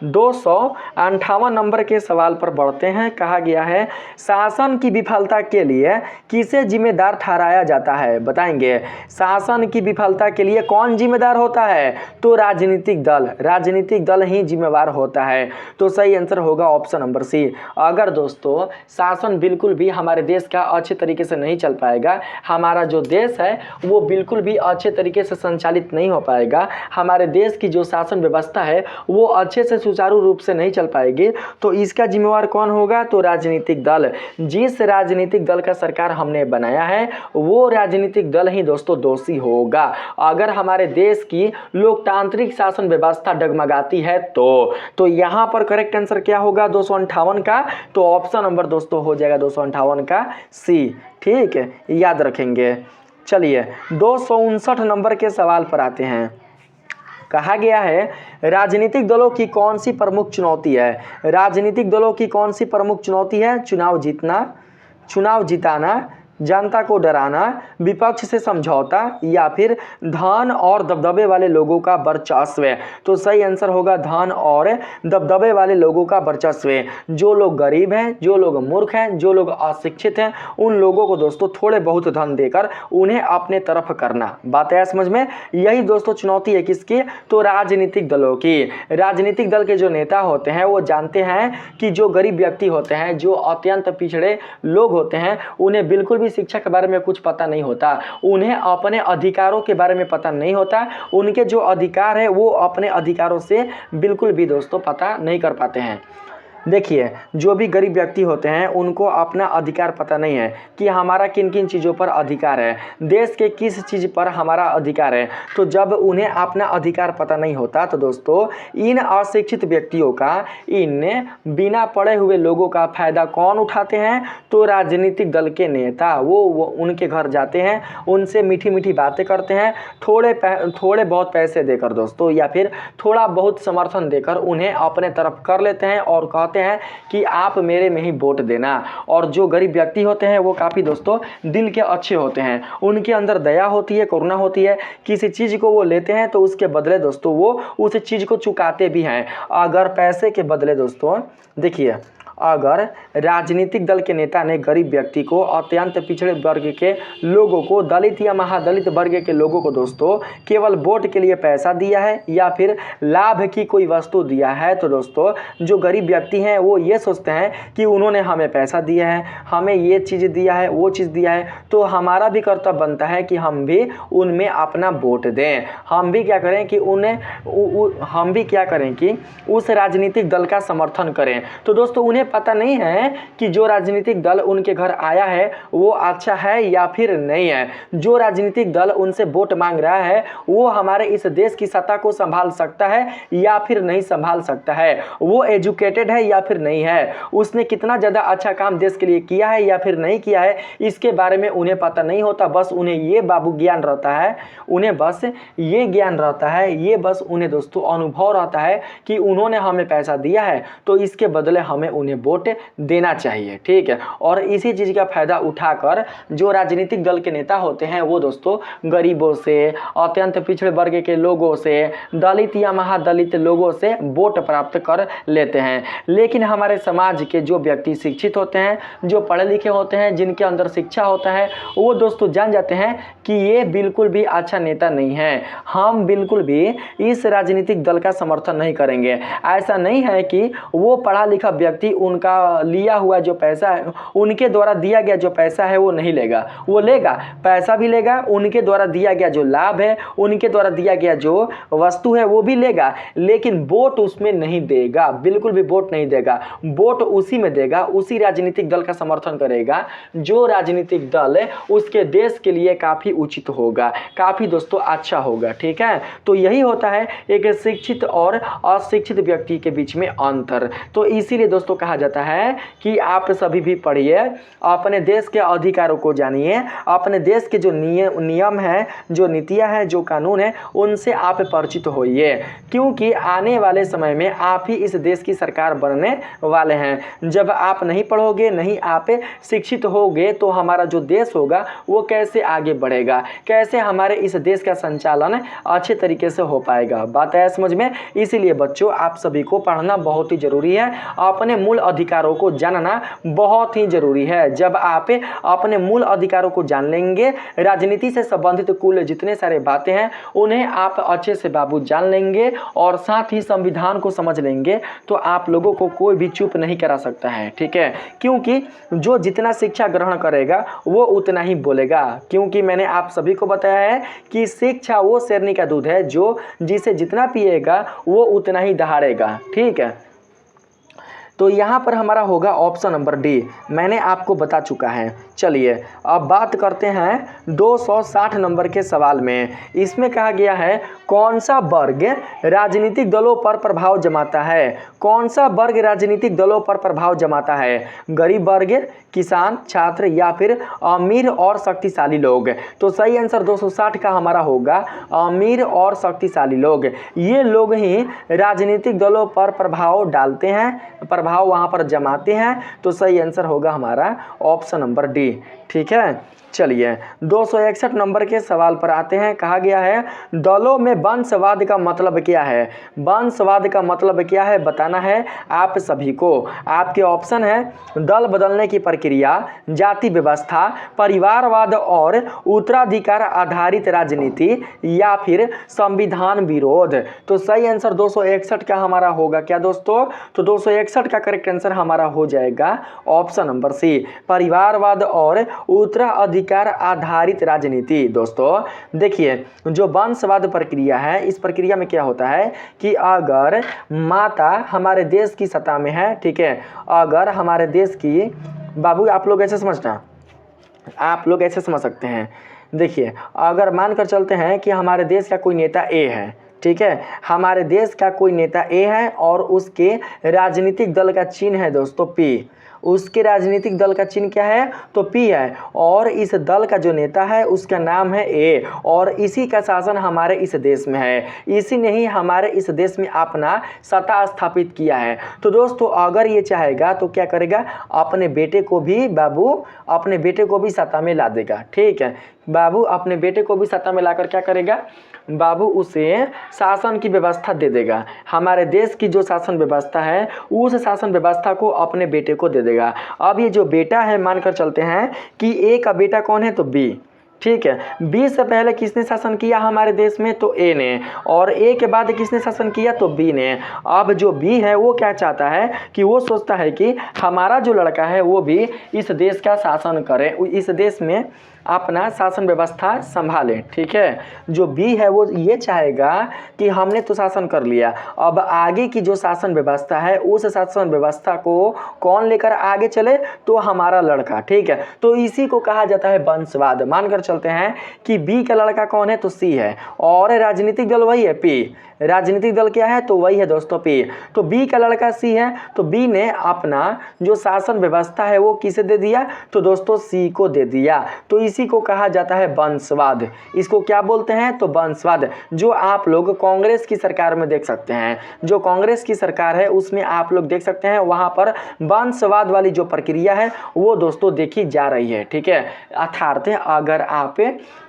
258 नंबर के सवाल पर बढ़ते हैं। कहा गया है शासन की विफलता के लिए किसे जिम्मेदार ठहराया जाता है, बताएंगे। शासन की विफलता के लिए कौन जिम्मेदार होता है, तो राजनीतिक दल। राजनीतिक दल ही जिम्मेवार होता है। तो सही आंसर होगा ऑप्शन नंबर सी। अगर दोस्तों शासन बिल्कुल भी हमारे देश का अच्छे तरीके से नहीं चल पाएगा, हमारा जो देश है वो बिल्कुल भी अच्छे तरीके से संचालित नहीं हो पाएगा, हमारे देश की जो शासन व्यवस्था है वो अच्छे से सुचारू रूप से नहीं चल पाएगी, तो इसका जिम्मेवार कौन होगा, तो राजनीतिक दल। जिस राजनीतिक दल का सरकार हमने बनाया है वो राजनीतिक दल ही दोस्तों दोषी होगा। अगर हमारे देश की लोकतांत्रिक शासन व्यवस्था डगमगाती है तो यहाँ पर करेक्ट आंसर क्या होगा 258 का, तो ऑप्शन नंबर दोस्तों हो जाएगा 258 का सी। ठीक है, याद रखेंगे। चलिए 259 नंबर के सवाल पर आते हैं। कहा गया है राजनीतिक दलों की कौन सी प्रमुख चुनौती है। राजनीतिक दलों की कौन सी प्रमुख चुनौती है, चुनाव जीतना, चुनाव जिताना, जनता को डराना, विपक्ष से समझौता या फिर धन और दबदबे वाले लोगों का वर्चस्व। तो सही आंसर होगा धन और दबदबे वाले लोगों का वर्चस्व। जो लोग गरीब हैं, जो लोग मूर्ख हैं, जो लोग अशिक्षित हैं, उन लोगों को दोस्तों थोड़े बहुत धन देकर उन्हें अपने तरफ करना। बात है समझ में। यही दोस्तों चुनौती है किसकी? तो राजनीतिक दलों की। राजनीतिक दल के जो नेता होते हैं वो जानते हैं कि जो गरीब व्यक्ति होते हैं, जो अत्यंत पिछड़े लोग होते हैं, उन्हें बिल्कुल भी शिक्षा के बारे में कुछ पता नहीं होता, उन्हें अपने अधिकारों के बारे में पता नहीं होता, उनके जो अधिकार है वो अपने अधिकारों से बिल्कुल भी दोस्तों पता नहीं कर पाते हैं। देखिए, जो भी गरीब व्यक्ति होते हैं उनको अपना अधिकार पता नहीं है कि हमारा किन किन चीज़ों पर अधिकार है, देश के किस चीज़ पर हमारा अधिकार है। तो जब उन्हें अपना अधिकार पता नहीं होता तो दोस्तों इन अशिक्षित व्यक्तियों का, इन बिना पढ़े हुए लोगों का फ़ायदा कौन उठाते हैं? तो राजनीतिक दल के नेता। वो उनके घर जाते हैं, उनसे मीठी मीठी बातें करते हैं, थोड़े बहुत पैसे देकर दोस्तों या फिर थोड़ा बहुत समर्थन देकर उन्हें अपने तरफ कर लेते हैं और कहते हैं कि आप मेरे में ही वोट देना। और जो गरीब व्यक्ति होते हैं वो काफ़ी दोस्तों दिल के अच्छे होते हैं, उनके अंदर दया होती है, करुणा होती है। किसी चीज़ को वो लेते हैं तो उसके बदले दोस्तों वो उस चीज़ को चुकाते भी हैं। अगर पैसे के बदले दोस्तों देखिए, अगर राजनीतिक दल के नेता ने गरीब व्यक्ति को, अत्यंत पिछड़े वर्ग के लोगों को, दलित या महादलित वर्ग के लोगों को दोस्तों केवल वोट के लिए पैसा दिया है या फिर लाभ की कोई वस्तु दिया है, तो दोस्तों जो गरीब व्यक्ति हैं वो ये सोचते हैं कि उन्होंने हमें पैसा दिया है, हमें ये चीज़ दिया है, वो चीज़ दिया है, तो हमारा भी कर्तव्य बनता है कि हम भी उनमें अपना वोट दें। हम भी क्या करें कि उस राजनीतिक दल का समर्थन करें। तो दोस्तों उन्हें पता नहीं है कि जो राजनीतिक दल उनके घर आया है वो अच्छा है या फिर नहीं है। जो राजनीतिक दल उनसे वोट मांग रहा है वो हमारे इस देश की सत्ता को संभाल सकता है या फिर नहीं संभाल सकता है, वो एजुकेटेड है या फिर नहीं है, उसने कितना ज़्यादा अच्छा काम देश के लिए किया है या फिर नहीं किया है, इसके बारे में उन्हें पता नहीं होता। बस उन्हें ये बाबू ज्ञान रहता है, उन्हें बस ये ज्ञान रहता है, ये बस उन्हें दोस्तों अनुभव रहता है कि उन्होंने हमें पैसा दिया है तो इसके बदले हमें उन्हें वोट देना चाहिए। ठीक है। और इसी चीज़ का फायदा उठाकर जो राजनीतिक दल के नेता होते हैं वो दोस्तों गरीबों से, अत्यंत पिछड़े वर्ग के लोगों से, दलित या महादलित लोगों से वोट प्राप्त कर लेते हैं। लेकिन हमारे समाज के जो व्यक्ति शिक्षित होते हैं, जो पढ़े लिखे होते हैं, जिनके अंदर शिक्षा होता है, वो दोस्तों जान जाते हैं कि ये बिल्कुल भी अच्छा नेता नहीं है, हम बिल्कुल भी इस राजनीतिक दल का समर्थन नहीं करेंगे। ऐसा नहीं है कि वो पढ़ा लिखा व्यक्ति उनका लिया हुआ जो पैसा है, उनके द्वारा दिया गया जो पैसा है वो नहीं लेगा, वो लेगा, पैसा भी लेगा, उनके द्वारा दिया गया जो लाभ है, उनके द्वारा दिया गया जो वस्तु है वो भी लेगा, लेकिन वोट उसमें नहीं देगा, बिल्कुल भी वोट नहीं देगा। वोट उसी में देगा, उसी राजनीतिक दल का समर्थन करेगा जो राजनीतिक दल उसके देश के लिए काफ़ी उचित होगा, काफ़ी दोस्तों अच्छा होगा। ठीक है। तो यही होता है एक शिक्षित और अशिक्षित व्यक्ति के बीच में अंतर। तो इसीलिए दोस्तों कहा जाता है कि आप सभी भी पढ़िए, अपने देश के अधिकारों को जानिए, अपने देश के जो नियम है, जो नीतियां हैं, जो कानून है, उनसे आप परिचित होइए, क्योंकि आने वाले समय में आप ही इस देश की सरकार बनने वाले हैं। जब आप नहीं पढ़ोगे, नहीं आप शिक्षित होगे तो हमारा जो देश होगा वो कैसे आगे बढ़ेगा, कैसे हमारे इस देश का संचालन अच्छे तरीके से हो पाएगा। बात है समझ में। इसीलिए बच्चों आप सभी को पढ़ना बहुत ही ज़रूरी है, अपने मूल अधिकारों को जानना बहुत ही ज़रूरी है। जब आप अपने मूल अधिकारों को जान लेंगे, राजनीति से संबंधित कुल जितने सारे बातें हैं उन्हें आप अच्छे से बाबू जान लेंगे और साथ ही संविधान को समझ लेंगे, तो आप लोगों को कोई भी चुप नहीं करा सकता है। ठीक है। क्योंकि जो जितना शिक्षा ग्रहण करेगा वो उतना ही बोलेगा, क्योंकि मैंने आप सभी को बताया है कि शिक्षा वो शेरनी का दूध है जो जिसे जितना पिएगा वो उतना ही दहाड़ेगा। ठीक है। तो यहाँ पर हमारा होगा ऑप्शन नंबर डी, मैंने आपको बता चुका है। चलिए अब बात करते हैं 260 नंबर के सवाल में। इसमें कहा गया है कौन सा वर्ग राजनीतिक दलों पर प्रभाव जमाता है, कौन सा वर्ग राजनीतिक दलों पर प्रभाव जमाता है, गरीब वर्ग, किसान, छात्र या फिर अमीर और शक्तिशाली लोग। तो सही आंसर 260 का हमारा होगा अमीर और शक्तिशाली लोग। ये लोग ही राजनीतिक दलों पर प्रभाव डालते हैं, प्रभाव वहाँ पर जमाते हैं। तो सही आंसर होगा हमारा ऑप्शन नंबर डी। ठीक है। चलिए 261 नंबर के सवाल पर आते हैं। कहा गया है दलों में वंशवाद का मतलब क्या है। वंशवाद का मतलब क्या है बताना है आप सभी को। आपके ऑप्शन है दल बदलने की प्रक्रिया, जाति व्यवस्था, परिवारवाद और उत्तराधिकार आधारित राजनीति या फिर संविधान विरोध। तो सही आंसर 261 का हमारा होगा क्या दोस्तों? तो 261 का करेक्ट आंसर हमारा हो जाएगा ऑप्शन नंबर सी, परिवारवाद और उत्तराधिकार आधारित राजनीति। दोस्तों देखिए जो वंशवाद प्रक्रिया है, इस प्रक्रिया में क्या होता है कि अगर माता हमारे देश की सत्ता में है, ठीक है, अगर हमारे देश की, बाबू आप लोग ऐसे समझना, आप लोग ऐसे समझ सकते हैं। देखिए अगर मानकर चलते हैं कि हमारे देश का कोई नेता ए है, ठीक है, हमारे देश का कोई नेता ए है और उसके राजनीतिक दल का चिन्ह है दोस्तों पी। उसके राजनीतिक दल का चिन्ह क्या है? तो पी है। और इस दल का जो नेता है उसका नाम है ए और इसी का शासन हमारे इस देश में है। इसी ने ही हमारे इस देश में अपना सत्ता स्थापित किया है। तो दोस्तों अगर ये चाहेगा तो क्या करेगा? अपने बेटे को भी, बाबू अपने बेटे को भी सत्ता में ला देगा। ठीक है, बाबू अपने बेटे को भी सत्ता में लाकर क्या करेगा? बाबू उसे शासन की व्यवस्था दे देगा। हमारे देश की जो शासन व्यवस्था है उस शासन व्यवस्था को अपने बेटे को दे देगा। अब ये जो बेटा है, मानकर चलते हैं कि ए का बेटा कौन है? तो बी। ठीक है, बी से पहले किसने शासन किया हमारे देश में? तो ए ने। और ए के बाद किसने शासन किया? तो बी ने। अब जो बी है वो क्या चाहता है कि वो सोचता है कि हमारा जो लड़का है वो भी इस देश का शासन करे, इस देश में अपना शासन व्यवस्था संभाले। ठीक है, जो बी है वो ये चाहेगा कि हमने तो शासन कर लिया, अब आगे की जो शासन व्यवस्था है उस शासन व्यवस्था को कौन लेकर आगे चले? तो हमारा लड़का। ठीक है, तो इसी को कहा जाता है वंशवाद। मानकर चलते हैं कि बी का लड़का कौन है? तो सी है और राजनीतिक दल वही है पी। राजनीतिक दल क्या है? तो वही है दोस्तों पी। तो बी का लड़का सी है, तो बी ने अपना जो शासन व्यवस्था है वो किसे दे दिया? तो दोस्तों सी को दे दिया। तो इसी को कहा जाता है वंशवाद। इसको क्या बोलते हैं? तो वंशवाद। जो आप लोग कांग्रेस की सरकार में देख सकते हैं, जो कांग्रेस की सरकार है उसमें आप लोग देख सकते हैं वहां पर वंशवाद वाली जो प्रक्रिया है वो दोस्तों देखी जा रही है। ठीक है, अर्थात अगर आप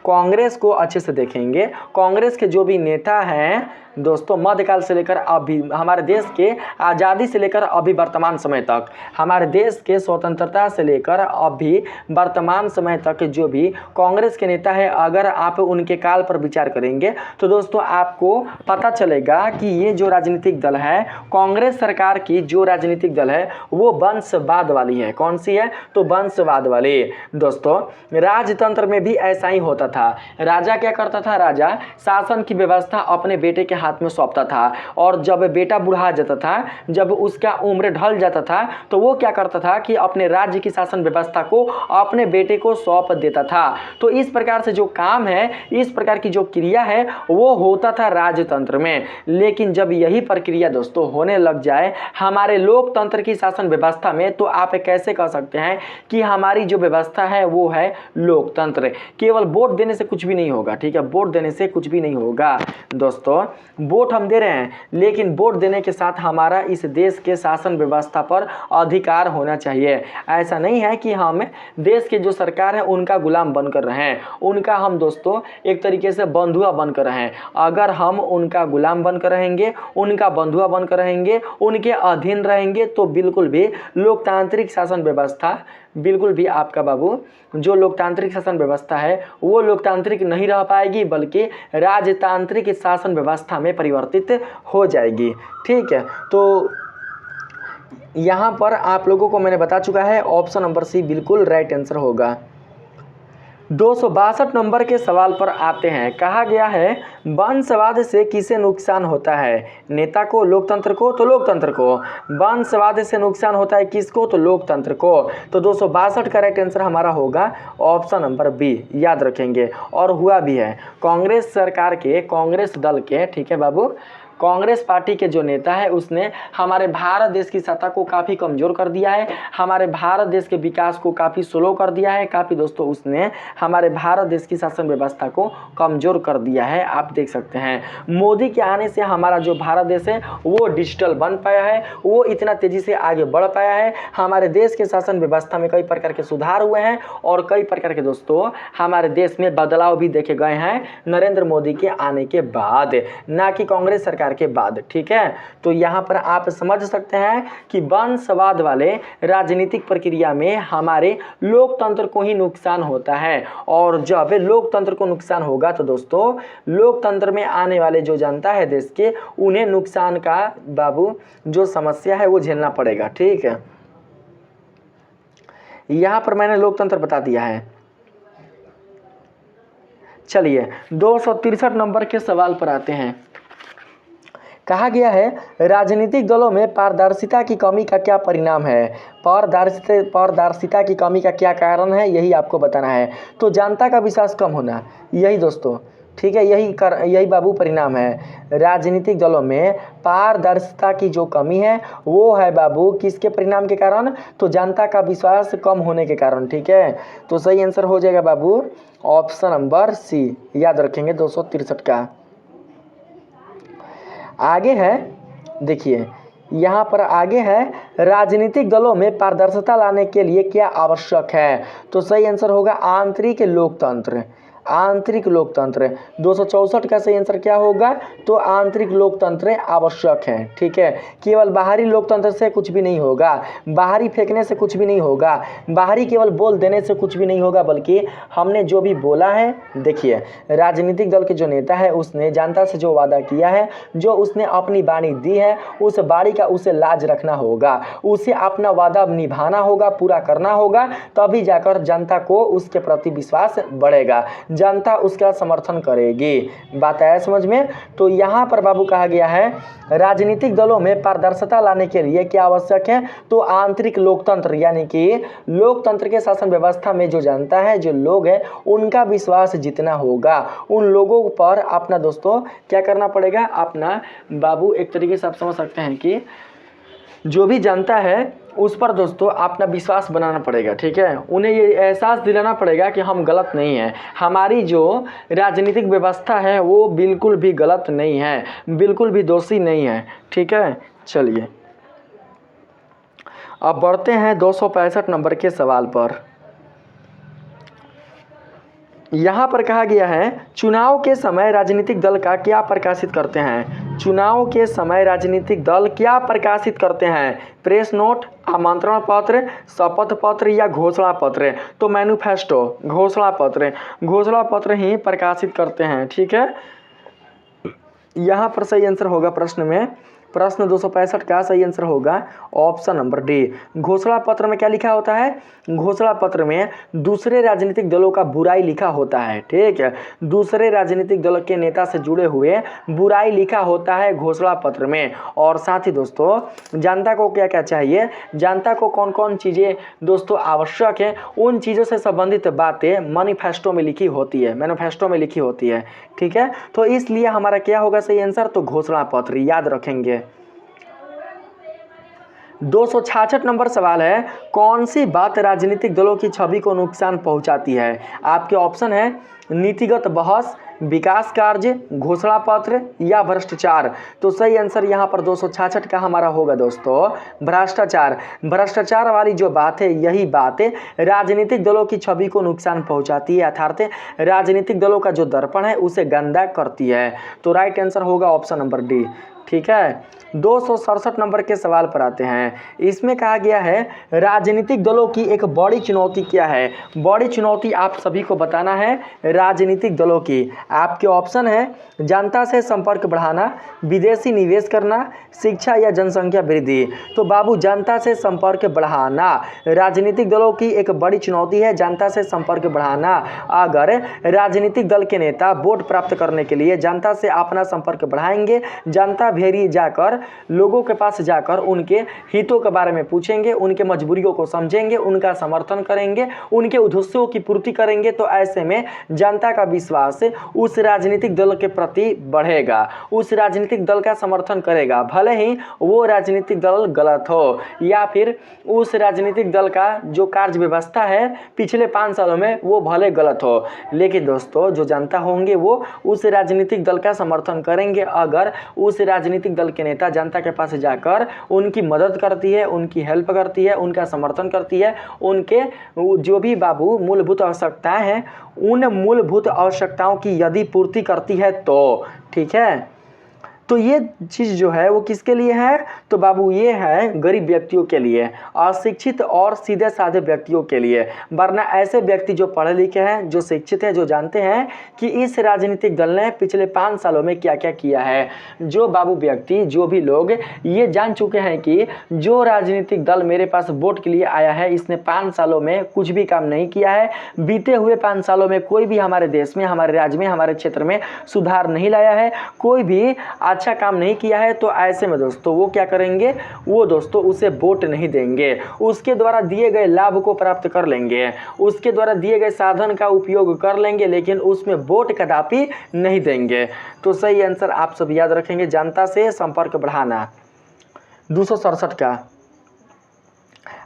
कांग्रेस को अच्छे से देखेंगे, कांग्रेस के जो भी नेता हैं दोस्तों मध्यकाल से लेकर अभी, हमारे देश के आज़ादी से लेकर अभी वर्तमान समय तक, हमारे देश के स्वतंत्रता से लेकर अभी वर्तमान समय तक जो भी कांग्रेस के नेता है, अगर आप उनके काल पर विचार करेंगे तो दोस्तों आपको पता चलेगा कि ये जो राजनीतिक दल है, कांग्रेस सरकार की जो राजनीतिक दल है वो वंशवाद वाली है। कौन सी है? तो वंशवाद वाली। दोस्तों राजतंत्र में भी ऐसा ही होता था। राजा क्या करता था? राजा शासन की व्यवस्था अपने बेटे के हाथ में सौंपता था और जब बेटा बुढ़ा जाता था, जब उसका उम्र ढल जाता था, तो वो क्या करता था कि अपने राज्य की शासन व्यवस्था को अपने बेटे को सौंप देता था। तो इस प्रकार से जो काम है, इस प्रकार की जो क्रिया है वो होता था राजतंत्र में। लेकिन जब यही प्रक्रिया दोस्तों होने लग जाए हमारे लोकतंत्र की शासन व्यवस्था में, तो आप कैसे कह सकते हैं कि हमारी जो व्यवस्था है वो है लोकतंत्र? केवल वोट देने से कुछ भी नहीं होगा। ठीक है, वोट देने से कुछ भी नहीं होगा दोस्तों। वोट हम दे रहे हैं, लेकिन वोट देने के साथ हमारा इस देश के शासन व्यवस्था पर अधिकार होना चाहिए। ऐसा नहीं है कि हम देश के जो सरकार है उनका गुलाम बनकर रहें, उनका हम दोस्तों एक तरीके से बंधुआ बनकर रहें। अगर हम उनका गुलाम बनकर रहेंगे, उनका बंधुआ बनकर रहेंगे, उनके अधीन रहेंगे, तो बिल्कुल भी लोकतांत्रिक शासन व्यवस्था, बिल्कुल भी आपका बाबू जो लोकतांत्रिक शासन व्यवस्था है वो लोकतांत्रिक नहीं रह पाएगी, बल्कि राजतांत्रिक शासन व्यवस्था में परिवर्तित हो जाएगी। ठीक है, तो यहाँ पर आप लोगों को मैंने बता चुका है ऑप्शन नंबर सी बिल्कुल राइट आंसर होगा। 262 नंबर के सवाल पर आते हैं। कहा गया है वंशवाद से किसे नुकसान होता है? नेता को, लोकतंत्र को? तो लोकतंत्र को। वंशवाद से नुकसान होता है किसको? तो लोकतंत्र को। तो 262 का राइट आंसर हमारा होगा ऑप्शन नंबर बी, याद रखेंगे। और हुआ भी है कांग्रेस सरकार के, कांग्रेस दल के, ठीक है बाबू, कांग्रेस पार्टी के जो नेता है उसने हमारे भारत देश की सत्ता को काफ़ी कमज़ोर कर दिया है, हमारे भारत देश के विकास को काफ़ी स्लो कर दिया है, काफ़ी दोस्तों उसने हमारे भारत देश की शासन व्यवस्था को कमज़ोर कर दिया है। आप देख सकते हैं मोदी के आने से हमारा जो भारत देश है वो डिजिटल बन पाया है, वो इतना तेज़ी से आगे बढ़ पाया है, हमारे देश के शासन व्यवस्था में कई प्रकार के सुधार हुए हैं और कई प्रकार के दोस्तों हमारे देश में बदलाव भी देखे गए हैं नरेंद्र मोदी के आने के बाद, ना कि कांग्रेस सरकार के बाद। ठीक है, तो यहाँ पर आप समझ सकते हैं कि वंशवाद वाले राजनीतिक प्रक्रिया में हमारे लोकतंत्र को ही नुकसान होता है, और जब लोकतंत्र को नुकसान होगा तो दोस्तों लोकतंत्र में आने वाले जो जनता है देश के, उन्हें नुकसान का बाबू जो समस्या है वो झेलना पड़ेगा। ठीक है, यहाँ पर मैंने लोकतंत्र बता दिया है। चलिए 263 नंबर के सवाल पर आते हैं। कहा गया है राजनीतिक दलों में पारदर्शिता की कमी का क्या परिणाम है, पारदर्शिता की कमी का क्या कारण है, यही आपको बताना है। तो जनता का विश्वास कम होना, यही दोस्तों, ठीक है, यही बाबू परिणाम है। राजनीतिक दलों में पारदर्शिता की जो कमी है वो है बाबू किसके परिणाम के कारण, तो जनता का विश्वास कम होने के कारण। ठीक है, तो सही आंसर हो जाएगा बाबू ऑप्शन नंबर सी, याद रखेंगे 263 का। आगे है, देखिए यहाँ पर आगे है राजनीतिक दलों में पारदर्शिता लाने के लिए क्या आवश्यक है, तो सही आंसर होगा आंतरिक लोकतंत्र। आंतरिक लोकतंत्र 264 का सही आंसर क्या होगा, तो आंतरिक लोकतंत्र आवश्यक है। ठीक है, केवल बाहरी लोकतंत्र से कुछ भी नहीं होगा, बाहरी फेंकने से कुछ भी नहीं होगा, बाहरी केवल बोल देने से कुछ भी नहीं होगा, बल्कि हमने जो भी बोला है, देखिए राजनीतिक दल के जो नेता है उसने जनता से जो वादा किया है, जो उसने अपनी वाणी दी है, उस वाणी का उसे लाज रखना होगा, उसे अपना वादा निभाना होगा, पूरा करना होगा, तभी जाकर जनता को उसके प्रति विश्वास बढ़ेगा, जनता उसका समर्थन करेगी। बात आया समझ में। तो यहाँ पर बाबू कहा गया है राजनीतिक दलों में पारदर्शिता लाने के लिए क्या आवश्यक है, तो आंतरिक लोकतंत्र, यानी कि लोकतंत्र के शासन व्यवस्था में जो जनता है, जो लोग हैं, उनका विश्वास जितना होगा उन लोगों पर अपना दोस्तों क्या करना पड़ेगा, अपना बाबू एक तरीके से आप समझ सकते हैं कि जो भी जनता है उस पर दोस्तों अपना विश्वास बनाना पड़ेगा। ठीक है, उन्हें ये एहसास दिलाना पड़ेगा कि हम गलत नहीं हैं, हमारी जो राजनीतिक व्यवस्था है वो बिल्कुल भी गलत नहीं है, बिल्कुल भी दोषी नहीं है। ठीक है, चलिए अब बढ़ते हैं 265 नंबर के सवाल पर। यहाँ पर कहा गया है चुनाव के समय राजनीतिक दल का क्या प्रकाशित करते हैं, चुनाव के समय राजनीतिक दल क्या प्रकाशित करते हैं, प्रेस नोट, आमंत्रण पत्र, शपथ पत्र या घोषणा पत्र, तो मैनिफेस्टो, घोषणा पत्र ही प्रकाशित करते हैं। ठीक है, यहाँ पर सही आंसर होगा प्रश्न में, प्रश्न 265 का सही आंसर होगा ऑप्शन नंबर डी। घोषणा पत्र में क्या लिखा होता है, घोषणा पत्र में दूसरे राजनीतिक दलों का बुराई लिखा होता है। ठीक है, दूसरे राजनीतिक दल के नेता से जुड़े हुए बुराई लिखा होता है घोषणा पत्र में। और साथ ही दोस्तों जनता को क्या क्या चाहिए, जनता को कौन कौन चीज़ें दोस्तों आवश्यक है, उन चीज़ों से संबंधित बातें मैनिफेस्टो में लिखी होती है, मैनिफेस्टो में लिखी होती है। ठीक है, तो इसलिए हमारा क्या होगा सही आंसर, तो घोषणा पत्र, याद रखेंगे। 266 नंबर सवाल है कौन सी बात राजनीतिक दलों की छवि को नुकसान पहुंचाती है, आपके ऑप्शन है नीतिगत बहस, विकास कार्य, घोषणा पत्र या भ्रष्टाचार, तो सही आंसर यहाँ पर 266 का हमारा होगा दोस्तों भ्रष्टाचार। भ्रष्टाचार वाली जो बात है, यही बात राजनीतिक दलों की छवि को नुकसान पहुंचाती है, अर्थात राजनीतिक दलों का जो दर्पण है उसे गंदा करती है। तो राइट आंसर होगा ऑप्शन नंबर डी। ठीक है, 267 नंबर के सवाल पर आते हैं। इसमें कहा गया है राजनीतिक दलों की एक बड़ी चुनौती क्या है, बड़ी चुनौती आप सभी को बताना है राजनीतिक दलों की। आपके ऑप्शन है जनता से संपर्क बढ़ाना, विदेशी निवेश करना, शिक्षा या जनसंख्या वृद्धि। तो बाबू जनता से संपर्क बढ़ाना राजनीतिक दलों की एक बड़ी चुनौती है, जनता से संपर्क बढ़ाना। अगर राजनीतिक दल के नेता वोट प्राप्त करने के लिए जनता से अपना संपर्क बढ़ाएंगे, जनता भेरी जाकर लोगों के पास जाकर उनके हितों के बारे में पूछेंगे, उनके मजबूरियों को समझेंगे, उनका समर्थन करेंगे, उनके उद्देश्यों की पूर्ति करेंगे, तो ऐसे में जनता का विश्वास उस राजनीतिक दल के प्रति बढ़ेगा, उस राजनीतिक दल का समर्थन करेगा, भले ही वो राजनीतिक दल गलत हो या फिर उस राजनीतिक दल का जो कार्य व्यवस्था है पिछले 5 सालों में वो भले गलत हो, लेकिन दोस्तों जो जनता होंगे वो उस राजनीतिक दल का समर्थन करेंगे अगर उस राजनीतिक दल के नेता जनता के पास जाकर उनकी मदद करती है, उनकी हेल्प करती है, उनका समर्थन करती है, उनके जो भी बाबू मूलभूत आवश्यकताएं हैं उन मूलभूत आवश्यकताओं की यदि पूर्ति करती है तो ठीक है। तो ये चीज़ जो है वो किसके लिए है, तो बाबू ये है गरीब व्यक्तियों के लिए, अशिक्षित और सीधे साधे व्यक्तियों के लिए, वरना ऐसे व्यक्ति जो पढ़े लिखे हैं, जो शिक्षित हैं, जो जानते हैं कि इस राजनीतिक दल ने पिछले 5 सालों में क्या क्या किया है, जो बाबू व्यक्ति जो भी लोग ये जान चुके हैं कि जो राजनीतिक दल मेरे पास वोट के लिए आया है इसने 5 सालों में कुछ भी काम नहीं किया है, बीते हुए 5 सालों में कोई भी हमारे देश में, हमारे राज्य में, हमारे क्षेत्र में सुधार नहीं लाया है, कोई भी अच्छा काम नहीं किया है, तो ऐसे में दोस्तों वो क्या करेंगे, वो दोस्तों उसे वोट नहीं देंगे, उसके द्वारा दिए गए लाभ को प्राप्त कर लेंगे, उसके द्वारा दिए गए साधन का उपयोग कर लेंगे, लेकिन उसमें वोट कदापि नहीं देंगे। तो सही आंसर आप सब याद रखेंगे, जनता से संपर्क बढ़ाना। 267 का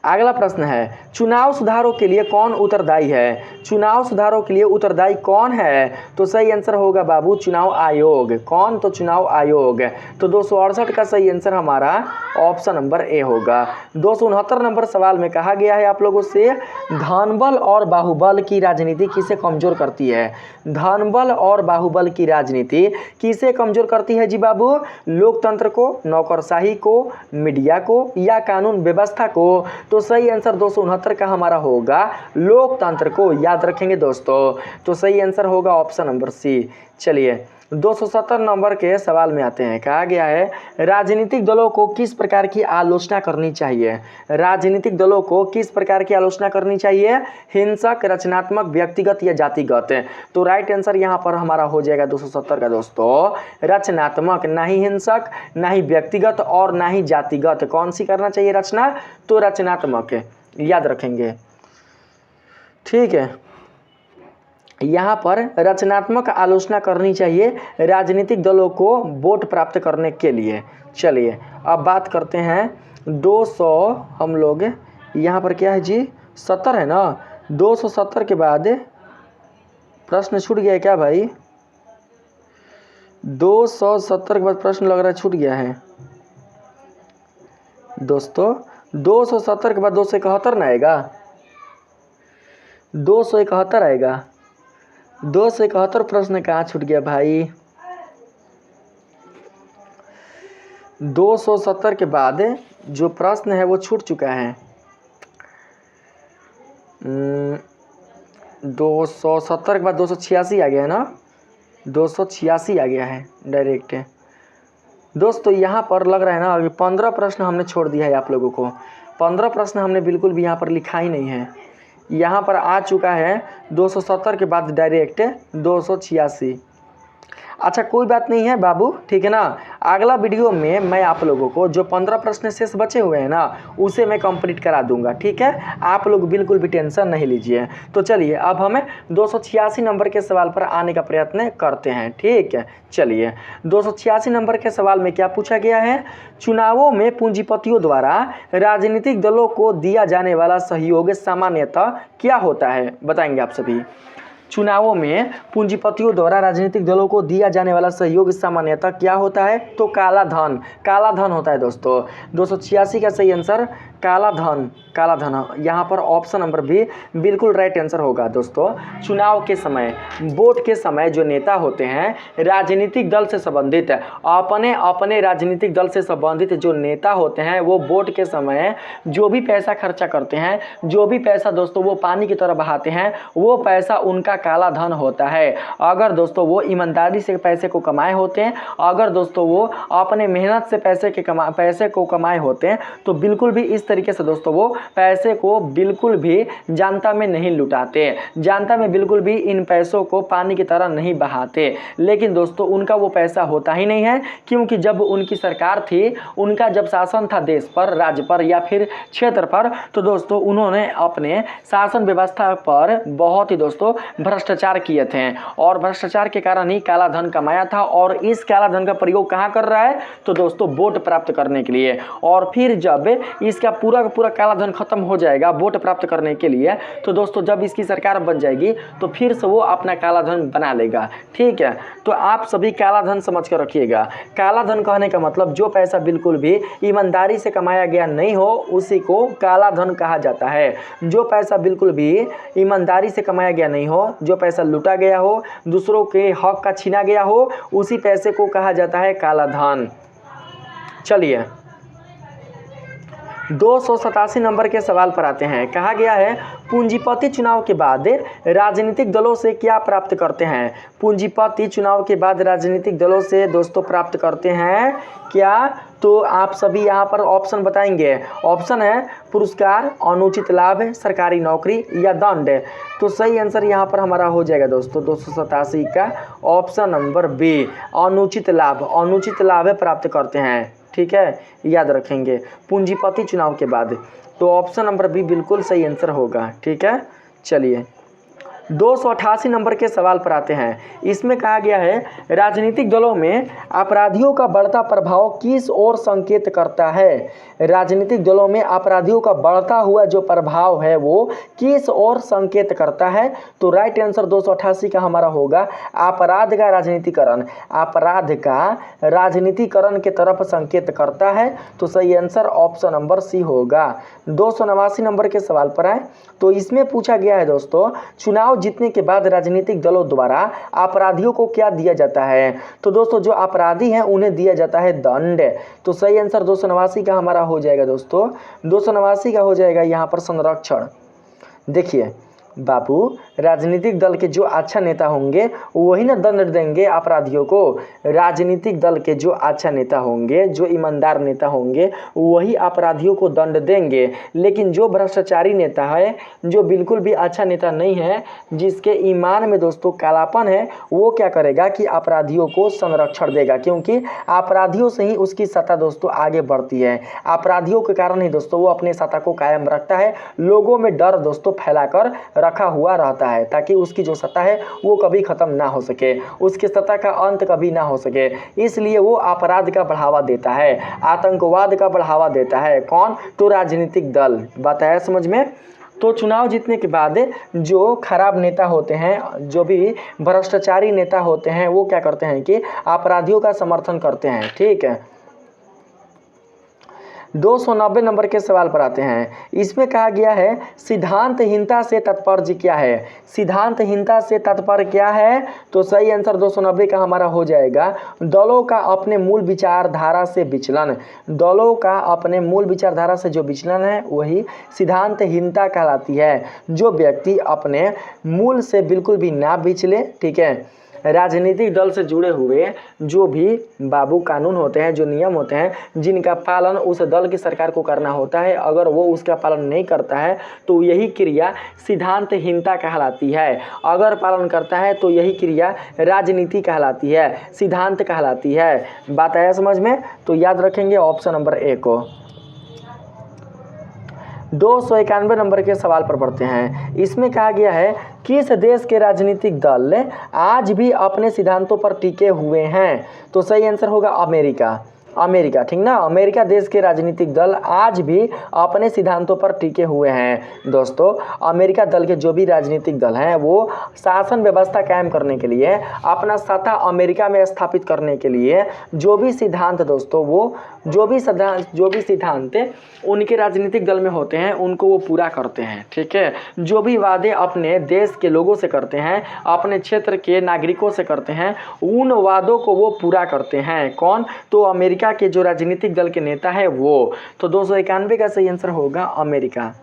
अगला प्रश्न है, चुनाव सुधारों के लिए कौन उत्तरदायी है, चुनाव सुधारों के लिए उत्तरदायी कौन है, तो सही आंसर होगा बाबू चुनाव आयोग। कौन, तो चुनाव आयोग। तो 268 का सही आंसर हमारा ऑप्शन नंबर ए होगा। 269 नंबर सवाल में कहा गया है आप लोगों से, धनबल और बाहुबल की राजनीति किसे कमजोर करती है, धनबल और बाहुबल की राजनीति किसे कमजोर करती है जी बाबू, लोकतंत्र को, नौकरशाही को, मीडिया को या कानून व्यवस्था को, तो सही आंसर 269 का हमारा होगा लोकतंत्र को, याद रखेंगे दोस्तों। तो सही आंसर होगा ऑप्शन नंबर सी। चलिए 270 नंबर के सवाल में आते हैं, कहा गया है राजनीतिक दलों को किस प्रकार की आलोचना करनी चाहिए, राजनीतिक दलों को किस प्रकार की आलोचना करनी चाहिए, हिंसक, रचनात्मक, व्यक्तिगत या जातिगत। तो राइट आंसर यहाँ पर हमारा हो जाएगा 270 का दोस्तों रचनात्मक, ना ही हिंसक, ना ही व्यक्तिगत और ना ही जातिगत। कौन सी करना चाहिए रचना, तो रचनात्मक, याद रखेंगे, ठीक है। यहाँ पर रचनात्मक आलोचना करनी चाहिए राजनीतिक दलों को वोट प्राप्त करने के लिए। चलिए अब बात करते हैं 200, हम लोग यहाँ पर क्या है जी 70 है ना, 270 के बाद प्रश्न छूट गया है क्या भाई, 270 के बाद प्रश्न लग रहा है छूट गया है दोस्तों। 270 के बाद 271 ना आएगा, 271 आएगा, 271 प्रश्न कहाँ छूट गया भाई। 270 के बाद जो प्रश्न है वो छूट चुका है। 270 के बाद 286 आ गया है ना, 286 आ गया है डायरेक्ट। दोस्तों यहाँ पर लग रहा है ना अभी 15 प्रश्न हमने छोड़ दिया है आप लोगों को, 15 प्रश्न हमने बिल्कुल भी यहाँ पर लिखा ही नहीं है। यहाँ पर आ चुका है 270 के बाद डायरेक्ट 286। अच्छा कोई बात नहीं है बाबू, ठीक है ना। अगला वीडियो में मैं आप लोगों को जो 15 प्रश्न शेष बचे हुए हैं ना उसे मैं कंप्लीट करा दूंगा, ठीक है। आप लोग बिल्कुल भी टेंशन नहीं लीजिए। तो चलिए अब हमें 286 नंबर के सवाल पर आने का प्रयत्न करते हैं, ठीक है। चलिए 286 नंबर के सवाल में क्या पूछा गया है, चुनावों में पूंजीपतियों द्वारा राजनीतिक दलों को दिया जाने वाला सहयोग सामान्यतः क्या होता है, बताएंगे आप सभी। चुनावों में पूंजीपतियों द्वारा राजनीतिक दलों को दिया जाने वाला सहयोग सामान्यतः क्या होता है, तो काला धन, काला धन होता है दोस्तों। 286 का सही आंसर काला धन, काला धन। यहाँ पर ऑप्शन नंबर बी बिल्कुल राइट आंसर होगा दोस्तों। चुनाव के समय, वोट के समय जो नेता होते हैं राजनीतिक दल से संबंधित, अपने अपने राजनीतिक दल से संबंधित जो नेता होते हैं वो वोट के समय जो भी पैसा खर्चा करते हैं, जो भी पैसा दोस्तों वो पानी की तरह बहाते हैं, वो पैसा उनका काला धन होता है। अगर दोस्तों वो ईमानदारी से पैसे को कमाए होते हैं, अगर दोस्तों वो अपने मेहनत से पैसे को कमाए होते हैं, तो बिल्कुल भी इस तरीके से दोस्तों वो पैसे को बिल्कुल भी जनता में नहीं लुटाते, जनता में बिल्कुल भी इन पैसों को पानी की तरह नहीं बहाते। लेकिन दोस्तों उनका वो पैसा होता ही नहीं है, क्योंकि जब उनकी सरकार थी, उनका जब शासन था देश पर, राज्य पर या फिर क्षेत्र पर, तो दोस्तों उन्होंने अपने शासन व्यवस्था पर बहुत ही दोस्तों भ्रष्टाचार किए थे और भ्रष्टाचार के कारण ही काला धन कमाया था। और इस काला धन का प्रयोग कहाँ कर रहा है, तो दोस्तों वोट प्राप्त करने के लिए। और फिर जब इसका पूरा का पूरा काला धन खत्म हो जाएगा वोट प्राप्त करने के लिए, तो दोस्तों जब इसकी सरकार बन जाएगी तो फिर से वो अपना काला धन बना लेगा। ठीक है, तो आप सभी काला धन समझ कर रखिएगा। काला धन कहने का मतलब जो पैसा बिल्कुल भी ईमानदारी से कमाया गया नहीं हो, उसी को काला धन कहा जाता है। जो पैसा बिल्कुल भी ईमानदारी से कमाया गया नहीं हो, जो पैसा लूटा गया हो, दूसरों के हक का छीना गया हो, उसी पैसे को कहा जाता है काला धन। चलिए 287 नंबर के सवाल पर आते हैं। कहा गया है पूंजीपति चुनाव के बाद राजनीतिक दलों से क्या प्राप्त करते हैं। पूंजीपति चुनाव के बाद राजनीतिक दलों से दोस्तों प्राप्त करते हैं क्या, तो आप सभी यहाँ पर ऑप्शन बताएंगे। ऑप्शन है पुरस्कार, अनुचित लाभ, सरकारी नौकरी या दंड। तो सही आंसर यहाँ पर हमारा हो जाएगा दोस्तों 287 का ऑप्शन नंबर बी, अनुचित लाभ। अनुचित लाभ प्राप्त करते हैं, ठीक है, याद रखेंगे पूंजीपति चुनाव के बाद। तो ऑप्शन नंबर बी बिल्कुल सही आंसर होगा। ठीक है, चलिए 288 नंबर के सवाल पर आते हैं। इसमें कहा गया है राजनीतिक दलों में अपराधियों का बढ़ता प्रभाव किस ओर संकेत करता है। राजनीतिक दलों में अपराधियों का बढ़ता हुआ जो प्रभाव है वो किस ओर संकेत करता है। तो राइट आंसर 288 का हमारा होगा अपराध का राजनीतिकरण। अपराध का राजनीतिकरण के तरफ संकेत करता है। तो सही आंसर ऑप्शन नंबर सी होगा। 289 नंबर के सवाल पर आए तो इसमें पूछा गया है दोस्तों चुनाव जीतने के बाद राजनीतिक दलों द्वारा अपराधियों को क्या दिया जाता है। तो दोस्तों जो अपराधी हैं उन्हें दिया जाता है दंड। तो सही आंसर 289 का हमारा हो जाएगा दोस्तों 289 का हो जाएगा यहाँ पर संरक्षण। देखिए बाबू, राजनीतिक दल के जो अच्छा नेता होंगे वही ना दंड देंगे अपराधियों को। राजनीतिक दल के जो अच्छा नेता होंगे, जो ईमानदार नेता होंगे, वही अपराधियों को दंड देंगे। लेकिन जो भ्रष्टाचारी नेता है, जो बिल्कुल भी अच्छा नेता नहीं है, जिसके ईमान में दोस्तों कालापन है, वो क्या करेगा कि अपराधियों को संरक्षण देगा, क्योंकि अपराधियों से ही उसकी सत्ता दोस्तों आगे बढ़ती है। अपराधियों के कारण ही दोस्तों वो अपने सत्ता को कायम रखता है, लोगों में डर दोस्तों फैलाकर रखा हुआ रहता है, ताकि उसकी जो सत्ता है वो कभी खत्म ना हो सके, उसकी सत्ता का अंत कभी ना हो सके। इसलिए वो अपराध का बढ़ावा देता है, आतंकवाद का बढ़ावा देता है। कौन? तो राजनीतिक दल। बात आया समझ में? तो चुनाव जीतने के बाद जो खराब नेता होते हैं, जो भी भ्रष्टाचारी नेता होते हैं, वो क्या करते हैं कि अपराधियों का समर्थन करते हैं। ठीक है, 290 नंबर के सवाल पर आते हैं। इसमें कहा गया है सिद्धांतहीनता से तात्पर्य क्या है। सिद्धांतहीनता से तात्पर्य क्या है। तो सही आंसर 290 का हमारा हो जाएगा दलों का अपने मूल विचारधारा से विचलन। दलों का अपने मूल विचारधारा से जो विचलन है वही सिद्धांतहीनता कहलाती है। जो व्यक्ति अपने मूल से बिल्कुल भी ना विचले, ठीक है, राजनीतिक दल से जुड़े हुए जो भी बाबू कानून होते हैं, जो नियम होते हैं, जिनका पालन उस दल की सरकार को करना होता है, अगर वो उसका पालन नहीं करता है तो यही क्रिया सिद्धांतहीनता कहलाती है। अगर पालन करता है तो यही क्रिया राजनीति कहलाती है, सिद्धांत कहलाती है। बात आया समझ में? तो याद रखेंगे ऑप्शन नंबर ए को। 291 नंबर के सवाल पर पढ़ते हैं। इसमें कहा गया है किस देश के राजनीतिक दल आज भी अपने सिद्धांतों पर टिके हुए हैं। तो सही आंसर होगा अमेरिका। अमेरिका, ठीक ना, अमेरिका देश के राजनीतिक दल आज भी अपने सिद्धांतों पर टिके हुए हैं। दोस्तों अमेरिका दल के जो भी राजनीतिक दल हैं वो शासन व्यवस्था कायम करने के लिए, अपना सत्ता अमेरिका में स्थापित करने के लिए जो भी सिद्धांत दोस्तों वो जो भी सिद्धांत उनके राजनीतिक दल में होते हैं उनको वो पूरा करते हैं। ठीक है, जो भी वादे अपने देश के लोगों से करते हैं, अपने क्षेत्र के नागरिकों से करते हैं, उन वादों को वो पूरा करते हैं। कौन? तो अमेरिका के जो राजनीतिक दल के नेता है वो। तो 291 का सही आंसर होगा अमेरिका।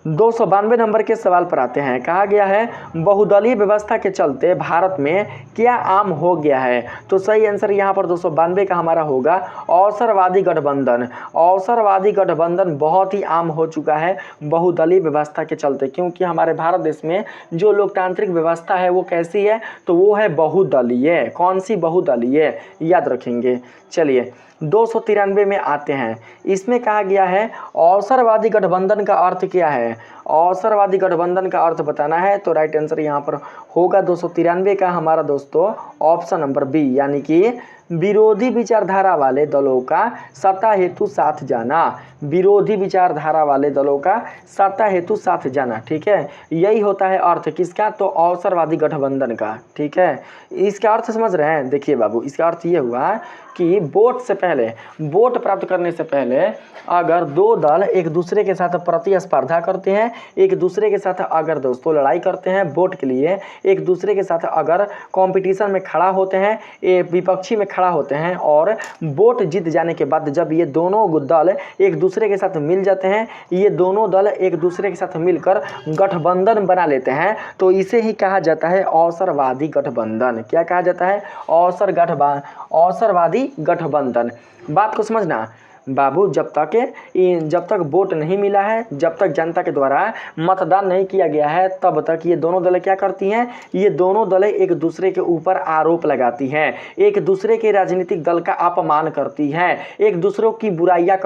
292 नंबर के सवाल पर आते हैं। कहा गया है बहुदलीय व्यवस्था के चलते भारत में क्या आम हो गया है। तो सही आंसर यहाँ पर 292 का हमारा होगा अवसरवादी गठबंधन। अवसरवादी गठबंधन बहुत ही आम हो चुका है बहुदलीय व्यवस्था के चलते, क्योंकि हमारे भारत देश में जो लोकतांत्रिक व्यवस्था है वो कैसी है, तो वो है बहुदलीय। कौन सी? बहुदलीय, याद रखेंगे। चलिए 293 में आते हैं। इसमें कहा गया है अवसरवादी गठबंधन का अर्थ क्या है। अवसरवादी गठबंधन का अर्थ बताना है, तो राइट आंसर यहाँ पर होगा 293 का हमारा दोस्तों ऑप्शन नंबर बी, यानी कि विरोधी विचारधारा वाले दलों का सत्ता हेतु साथ जाना। विरोधी विचारधारा वाले दलों का सत्ता हेतु साथ जाना, ठीक है, यही होता है अर्थ किसका, तो अवसरवादी गठबंधन का। ठीक है, इसका अर्थ समझ रहे हैं। देखिए बाबू, इसका अर्थ ये हुआ कि वोट से पहले, वोट प्राप्त करने से पहले अगर दो दल एक दूसरे के साथ प्रतिस्पर्धा करते हैं, एक दूसरे के साथ अगर दोस्तों लड़ाई करते हैं वोट के लिए, एक दूसरे के साथ अगर कंपटीशन में खड़ा होते हैं, एक विपक्षी में खड़ा होते हैं, और वोट जीत जाने के बाद जब ये दोनों दल एक दूसरे के साथ मिल जाते हैं, ये दोनों दल एक दूसरे के साथ मिलकर गठबंधन बना लेते हैं, तो इसे ही कहा जाता है अवसरवादी गठबंधन। क्या कहा जाता है? अवसरवादी गठबंधन। बात को समझना बाबू, जब तक वोट नहीं मिला है, जब तक जनता के द्वारा मतदान नहीं किया गया है, तब तक ये दोनों दलें क्या करती हैं, ये दोनों दलें एक दूसरे के ऊपर आरोप लगाती हैं, एक दूसरे के राजनीतिक दल का अपमान करती हैं, एक दूसरे की बुराइयां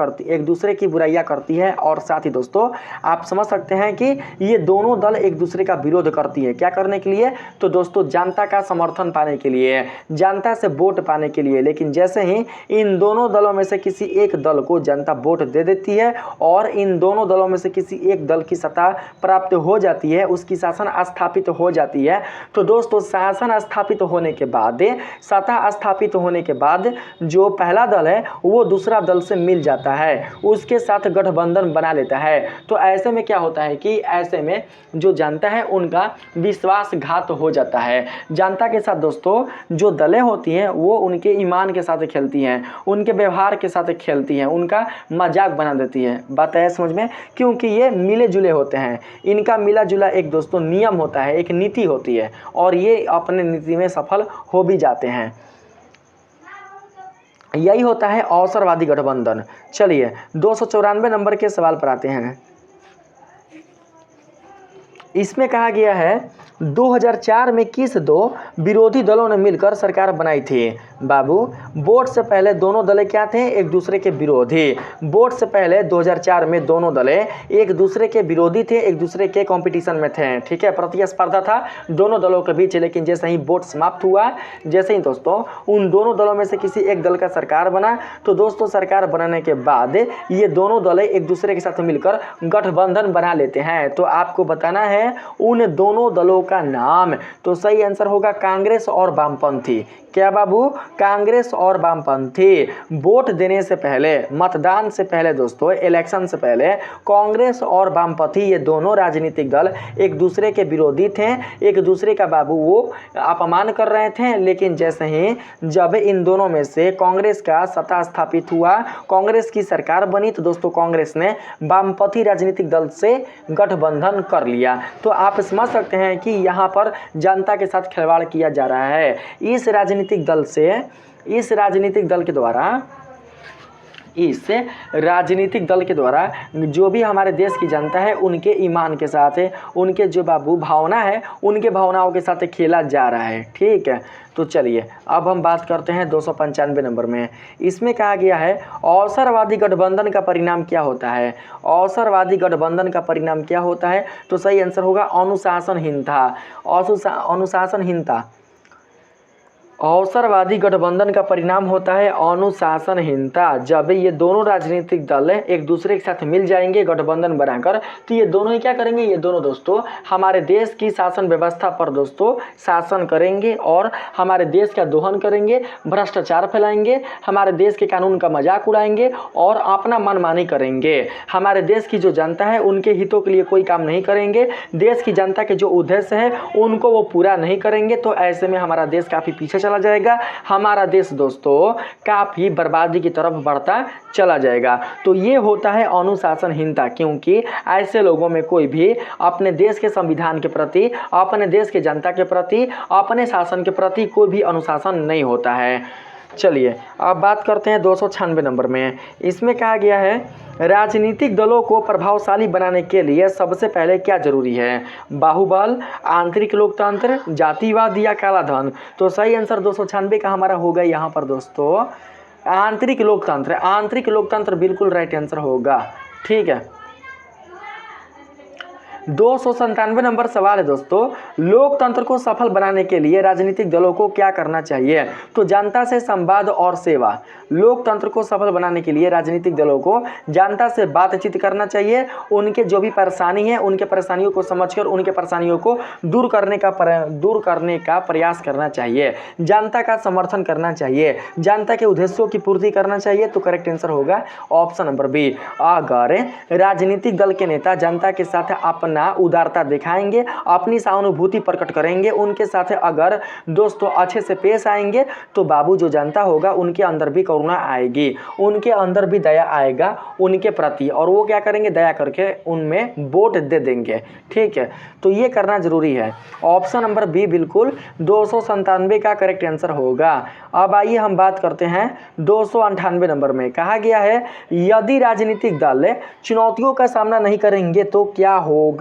करती है। और साथ ही दोस्तों आप समझ सकते हैं कि ये दोनों दल एक दूसरे का विरोध करती है। क्या करने के लिए? तो दोस्तों जनता का समर्थन पाने के लिए, जनता से वोट पाने के लिए। लेकिन जैसे ही इन दोनों दलों में से किसी एक दल को जनता वोट दे देती है और इन दोनों दलों में से किसी एक दल की सत्ता प्राप्त हो जाती है, उसकी शासन स्थापित हो जाती है, तो दोस्तों शासन स्थापित होने के बाद, सत्ता स्थापित होने के बाद जो पहला दल है वो दूसरा दल से मिल जाता है, उसके साथ गठबंधन बना लेता है। तो ऐसे में क्या होता है कि ऐसे में जो जनता है उनका विश्वासघात हो जाता है। जनता के साथ दोस्तों जो दलें होती हैं वो उनके ईमान के साथ खेलती हैं, उनके व्यवहार के साथ खेलती हैं, उनका मजाक बना देती है। बात है समझ में? क्योंकि ये मिले जुले होते हैं, इनका मिला जुला एक दोस्तों नियम होता है, एक नीति होती है, और ये अपने नीति में सफल हो भी जाते हैं। यही होता है अवसरवादी गठबंधन। चलिए 294 नंबर के सवाल पर आते हैं। इसमें कहा गया है 2004 में किस दो विरोधी दलों ने मिलकर सरकार बनाई थी। बाबू, वोट से पहले दोनों दलें क्या थे? एक दूसरे के विरोधी। वोट से पहले 2004 में दोनों दलें एक दूसरे के विरोधी थे, एक दूसरे के कंपटीशन में थे। ठीक है, प्रतिस्पर्धा था दोनों दलों के बीच। लेकिन जैसे ही वोट समाप्त हुआ, जैसे ही दोस्तों उन दोनों दलों में से किसी एक दल का सरकार बना, तो दोस्तों सरकार बनाने के बाद ये दोनों दलें एक दूसरे के साथ मिलकर गठबंधन बना लेते हैं। तो आपको बताना है उन दोनों दलों का नाम। तो सही आंसर होगा कांग्रेस और वामपंथी। क्या बाबू? कांग्रेस और वामपंथी। वोट देने से पहले, मतदान से पहले दोस्तों, इलेक्शन से पहले कांग्रेस और वामपंथी ये दोनों राजनीतिक दल एक दूसरे के विरोधी थे, एक दूसरे का बाबू वो अपमान कर रहे थे। लेकिन जैसे ही जब इन दोनों में से कांग्रेस का सत्ता स्थापित हुआ, कांग्रेस की सरकार बनी, तो दोस्तों कांग्रेस ने वामपंथी राजनीतिक दल से गठबंधन कर लिया। तो आप समझ सकते हैं कि यहाँ पर जनता के साथ खिलवाड़ किया जा रहा है। इस राजनीतिक दल के द्वारा जो भी हमारे देश की जनता है उनके ईमान के साथ, उनके जो बाबू भावना है, उनके भावनाओं के साथ खेला जा रहा है। ठीक है, तो चलिए अब हम बात करते हैं 295 नंबर में। इसमें कहा गया है अवसरवादी गठबंधन का परिणाम क्या होता है। अवसरवादी गठबंधन का परिणाम क्या होता है? तो सही आंसर होगा अनुशासनहीनता। अवसरवादी गठबंधन का परिणाम होता है अनुशासनहीनता। जब ये दोनों राजनीतिक दल एक दूसरे के साथ मिल जाएंगे गठबंधन बनाकर, तो ये दोनों ही क्या करेंगे? ये दोनों दोस्तों हमारे देश की शासन व्यवस्था पर दोस्तों शासन करेंगे और हमारे देश का दोहन करेंगे, भ्रष्टाचार फैलाएंगे, हमारे देश के कानून का मजाक उड़ाएंगे और अपना मनमानी करेंगे। हमारे देश की जो जनता है उनके हितों के लिए कोई काम नहीं करेंगे, देश की जनता के जो उद्देश्य है उनको वो पूरा नहीं करेंगे। तो ऐसे में हमारा देश काफ़ी पीछे चला चला जाएगा, हमारा देश दोस्तों काफ़ी बर्बादी की तरफ बढ़ता चला जाएगा। तो ये होता है अनुशासनहीनता, क्योंकि ऐसे लोगों में कोई भी अपने देश के संविधान के प्रति, अपने देश के जनता के प्रति, अपने शासन के प्रति कोई भी अनुशासन नहीं होता है। चलिए अब बात करते हैं 296 नंबर में। इसमें कहा गया है राजनीतिक दलों को प्रभावशाली बनाने के लिए सबसे पहले क्या जरूरी है? बाहुबल, आंतरिक लोकतंत्र, जातिवाद या काला धन? तो सही आंसर 296 का हमारा होगा यहाँ पर दोस्तों आंतरिक लोकतंत्र। आंतरिक लोकतंत्र बिल्कुल राइट आंसर होगा। ठीक है, 297 नंबर सवाल है दोस्तों, लोकतंत्र को सफल बनाने के लिए राजनीतिक दलों को क्या करना चाहिए? तो जनता से संवाद और सेवा। लोकतंत्र को सफल बनाने के लिए राजनीतिक दलों को जनता से बातचीत करना चाहिए, उनके जो भी परेशानी है उनके परेशानियों को समझकर उनके परेशानियों को दूर करने का प्रयास करना चाहिए, जनता का समर्थन करना चाहिए, जनता के उद्देश्यों की पूर्ति करना चाहिए। तो करेक्ट आंसर होगा ऑप्शन नंबर बी। अगर राजनीतिक दल के नेता जनता के साथ अपना उदारता दिखाएंगे, अपनी सहानुभूति प्रकट करेंगे, उनके साथ अगर दोस्तों अच्छे से पेश आएंगे तो बाबू जो जनता होगा उनके अंदर भी करुणा आएगी, उनके अंदर भी दया आएगा उनके प्रति, और वो क्या करेंगे दया करके उनमें वोट दे देंगे। ठीक है, तो ये करना जरूरी है। ऑप्शन नंबर बी बिल्कुल 297 का करेक्ट आंसर होगा। अब आइए हम बात करते हैं 298 नंबर में। कहा गया है यदि राजनीतिक दल चुनौतियों का सामना नहीं करेंगे तो क्या होगा?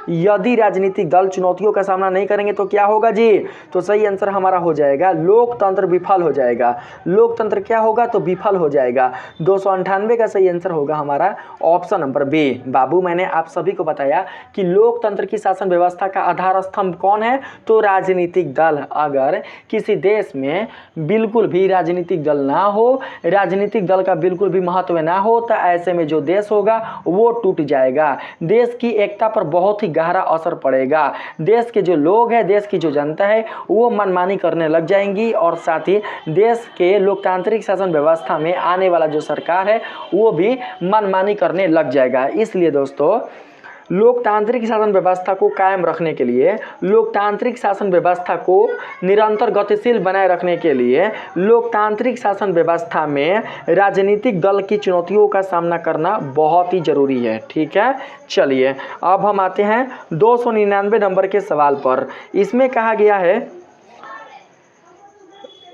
यदि राजनीतिक दल चुनौतियों का सामना नहीं करेंगे तो क्या होगा जी? तो सही आंसर हमारा हो जाएगा लोकतंत्र विफल हो जाएगा। लोकतंत्र क्या होगा? तो विफल हो जाएगा। 298 का सही आंसर होगा हमारा ऑप्शन नंबर बी। बाबू मैंने आप सभी को बताया कि लोकतंत्र की शासन व्यवस्था का आधार स्तंभ कौन है? तो राजनीतिक दल। अगर किसी देश में बिल्कुल भी राजनीतिक दल ना हो, राजनीतिक दल का बिल्कुल भी महत्व ना हो, तो ऐसे में जो देश होगा वो टूट जाएगा, देश की एकता पर बहुत ही गहरा असर पड़ेगा, देश के जो लोग हैं, देश की जो जनता है वो मनमानी करने लग जाएंगी, और साथ ही देश के लोकतांत्रिक शासन व्यवस्था में आने वाला जो सरकार है वो भी मनमानी करने लग जाएगा। इसलिए दोस्तों लोकतांत्रिक शासन व्यवस्था को कायम रखने के लिए, लोकतांत्रिक शासन व्यवस्था को निरंतर गतिशील बनाए रखने के लिए लोकतांत्रिक शासन व्यवस्था में राजनीतिक दल की चुनौतियों का सामना करना बहुत ही जरूरी है। ठीक है, चलिए अब हम आते हैं 299 नंबर के सवाल पर। इसमें कहा गया है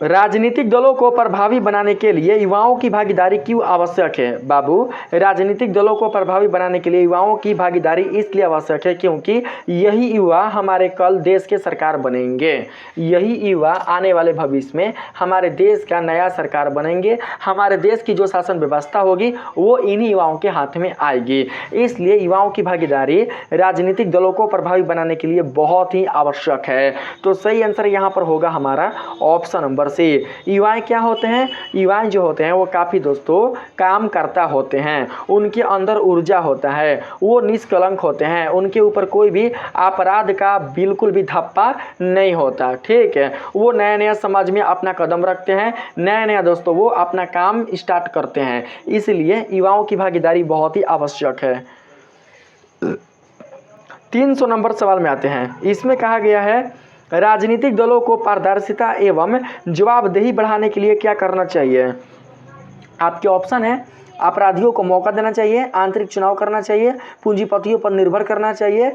राजनीतिक दलों को प्रभावी बनाने के लिए युवाओं की भागीदारी क्यों आवश्यक है? बाबू राजनीतिक दलों को प्रभावी बनाने के लिए युवाओं की भागीदारी इसलिए आवश्यक है क्योंकि यही युवा हमारे कल देश के सरकार बनेंगे, यही युवा आने वाले भविष्य में हमारे देश का नया सरकार बनेंगे, हमारे देश की जो शासन व्यवस्था होगी वो इन्हीं युवाओं के हाथ में आएगी। इसलिए युवाओं की भागीदारी राजनीतिक दलों को प्रभावी बनाने के लिए बहुत ही आवश्यक है। तो सही आंसर यहाँ पर होगा हमारा ऑप्शन नंबर से। युवाएं क्या होते हैं? युवाएं जो होते हैं वो काफ़ी दोस्तों काम करता होते हैं, उनके अंदर ऊर्जा होता है, वो निष्कलंक होते हैं, उनके ऊपर कोई भी अपराध का बिल्कुल भी धप्पा नहीं होता। ठीक है, वो नया नया समाज में अपना कदम रखते हैं, नया नया दोस्तों वो अपना काम स्टार्ट करते हैं। इसलिए युवाओं की भागीदारी बहुत ही आवश्यक है। 300 नंबर सवाल में आते हैं। इसमें कहा गया है राजनीतिक दलों को पारदर्शिता एवं जवाबदेही बढ़ाने के लिए क्या करना चाहिए? आपके ऑप्शन है अपराधियों को मौका देना चाहिए, आंतरिक चुनाव करना चाहिए, पूंजीपतियों पर निर्भर करना चाहिए,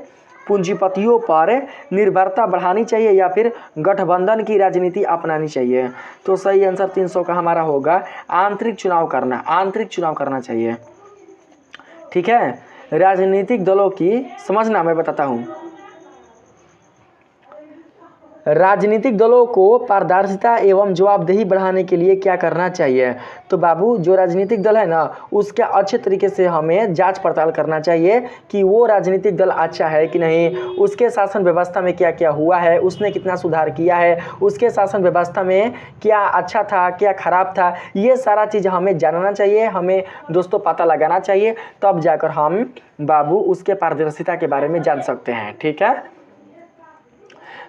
पूंजीपतियों पर निर्भरता बढ़ानी चाहिए, या फिर गठबंधन की राजनीति अपनानी चाहिए। तो सही आंसर 300 का हमारा होगा आंतरिक चुनाव करना, आंतरिक चुनाव करना चाहिए। ठीक है, राजनीतिक दलों की समझना मैं बताता हूँ। राजनीतिक दलों को पारदर्शिता एवं जवाबदेही बढ़ाने के लिए क्या करना चाहिए? तो बाबू जो राजनीतिक दल है ना उसके अच्छे तरीके से हमें जांच पड़ताल करना चाहिए कि वो राजनीतिक दल अच्छा है कि नहीं, उसके शासन व्यवस्था में क्या क्या हुआ है, उसने कितना सुधार किया है, उसके शासन व्यवस्था में क्या अच्छा था क्या खराब था, ये सारा चीज़ हमें जानना चाहिए, हमें दोस्तों पता लगाना चाहिए, तब जाकर हम बाबू उसके पारदर्शिता के बारे में जान सकते हैं। ठीक है,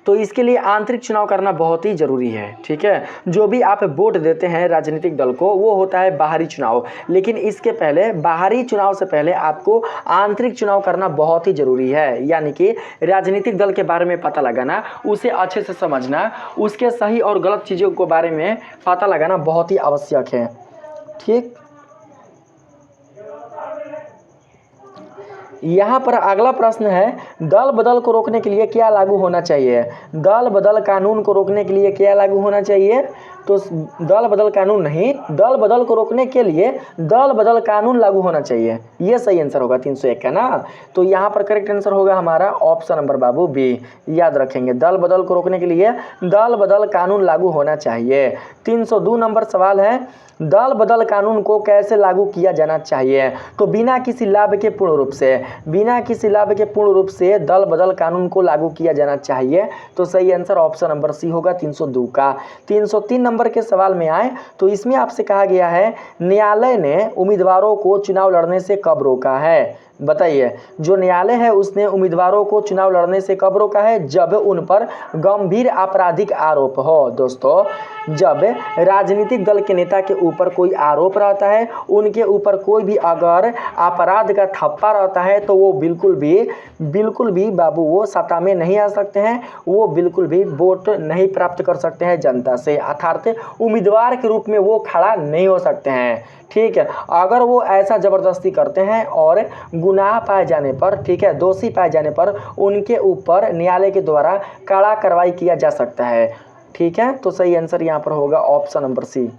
तो इसके लिए आंतरिक चुनाव करना बहुत ही ज़रूरी है। ठीक है, जो भी आप वोट देते हैं राजनीतिक दल को वो होता है बाहरी चुनाव, लेकिन इसके पहले बाहरी चुनाव से पहले आपको आंतरिक चुनाव करना बहुत ही ज़रूरी है। यानी कि राजनीतिक दल के बारे में पता लगाना, उसे अच्छे से समझना, उसके सही और गलत चीज़ों के बारे में पता लगाना बहुत ही आवश्यक है। ठीक, यहाँ पर अगला प्रश्न है, दल बदल को रोकने के लिए क्या लागू होना चाहिए? दल बदल कानून को रोकने के लिए क्या लागू होना चाहिए? तो दल बदल कानून नहीं, दल बदल को रोकने के लिए दल बदल कानून लागू होना चाहिए। ये सही आंसर होगा 301 का ना। तो यहाँ पर करेक्ट आंसर होगा हमारा ऑप्शन नंबर बाबू बी। याद रखेंगे, दल बदल को रोकने के लिए दल बदल कानून लागू होना चाहिए। 302 नंबर सवाल है, दल बदल कानून को कैसे लागू किया जाना चाहिए? तो बिना किसी लाभ के पूर्ण रूप से, बिना किसी लाभ के पूर्ण रूप से दल बदल कानून को लागू किया जाना चाहिए। तो सही आंसर ऑप्शन नंबर सी होगा 302 का। 303 नंबर के सवाल में आए तो इसमें आपसे कहा गया है, न्यायालय ने उम्मीदवारों को चुनाव लड़ने से कब रोका है? बताइए, जो न्यायालय है उसने उम्मीदवारों को चुनाव लड़ने से कब रोका है? जब उन पर गंभीर आपराधिक आरोप हो। दोस्तों, जब राजनीतिक दल के नेता के ऊपर कोई आरोप रहता है, उनके ऊपर कोई भी अगर अपराध का थप्पा रहता है, तो वो बिल्कुल भी बाबू वो सत्ता में नहीं आ सकते हैं, वो बिल्कुल भी वोट नहीं प्राप्त कर सकते हैं जनता से, अर्थात उम्मीदवार के रूप में वो खड़ा नहीं हो सकते हैं। ठीक है, अगर वो ऐसा ज़बरदस्ती करते हैं और गुनाह पाए जाने पर, ठीक है, दोषी पाए जाने पर उनके ऊपर न्यायालय के द्वारा कड़ा कार्रवाई किया जा सकता है। ठीक है, तो सही आंसर यहाँ पर होगा ऑप्शन नंबर सी।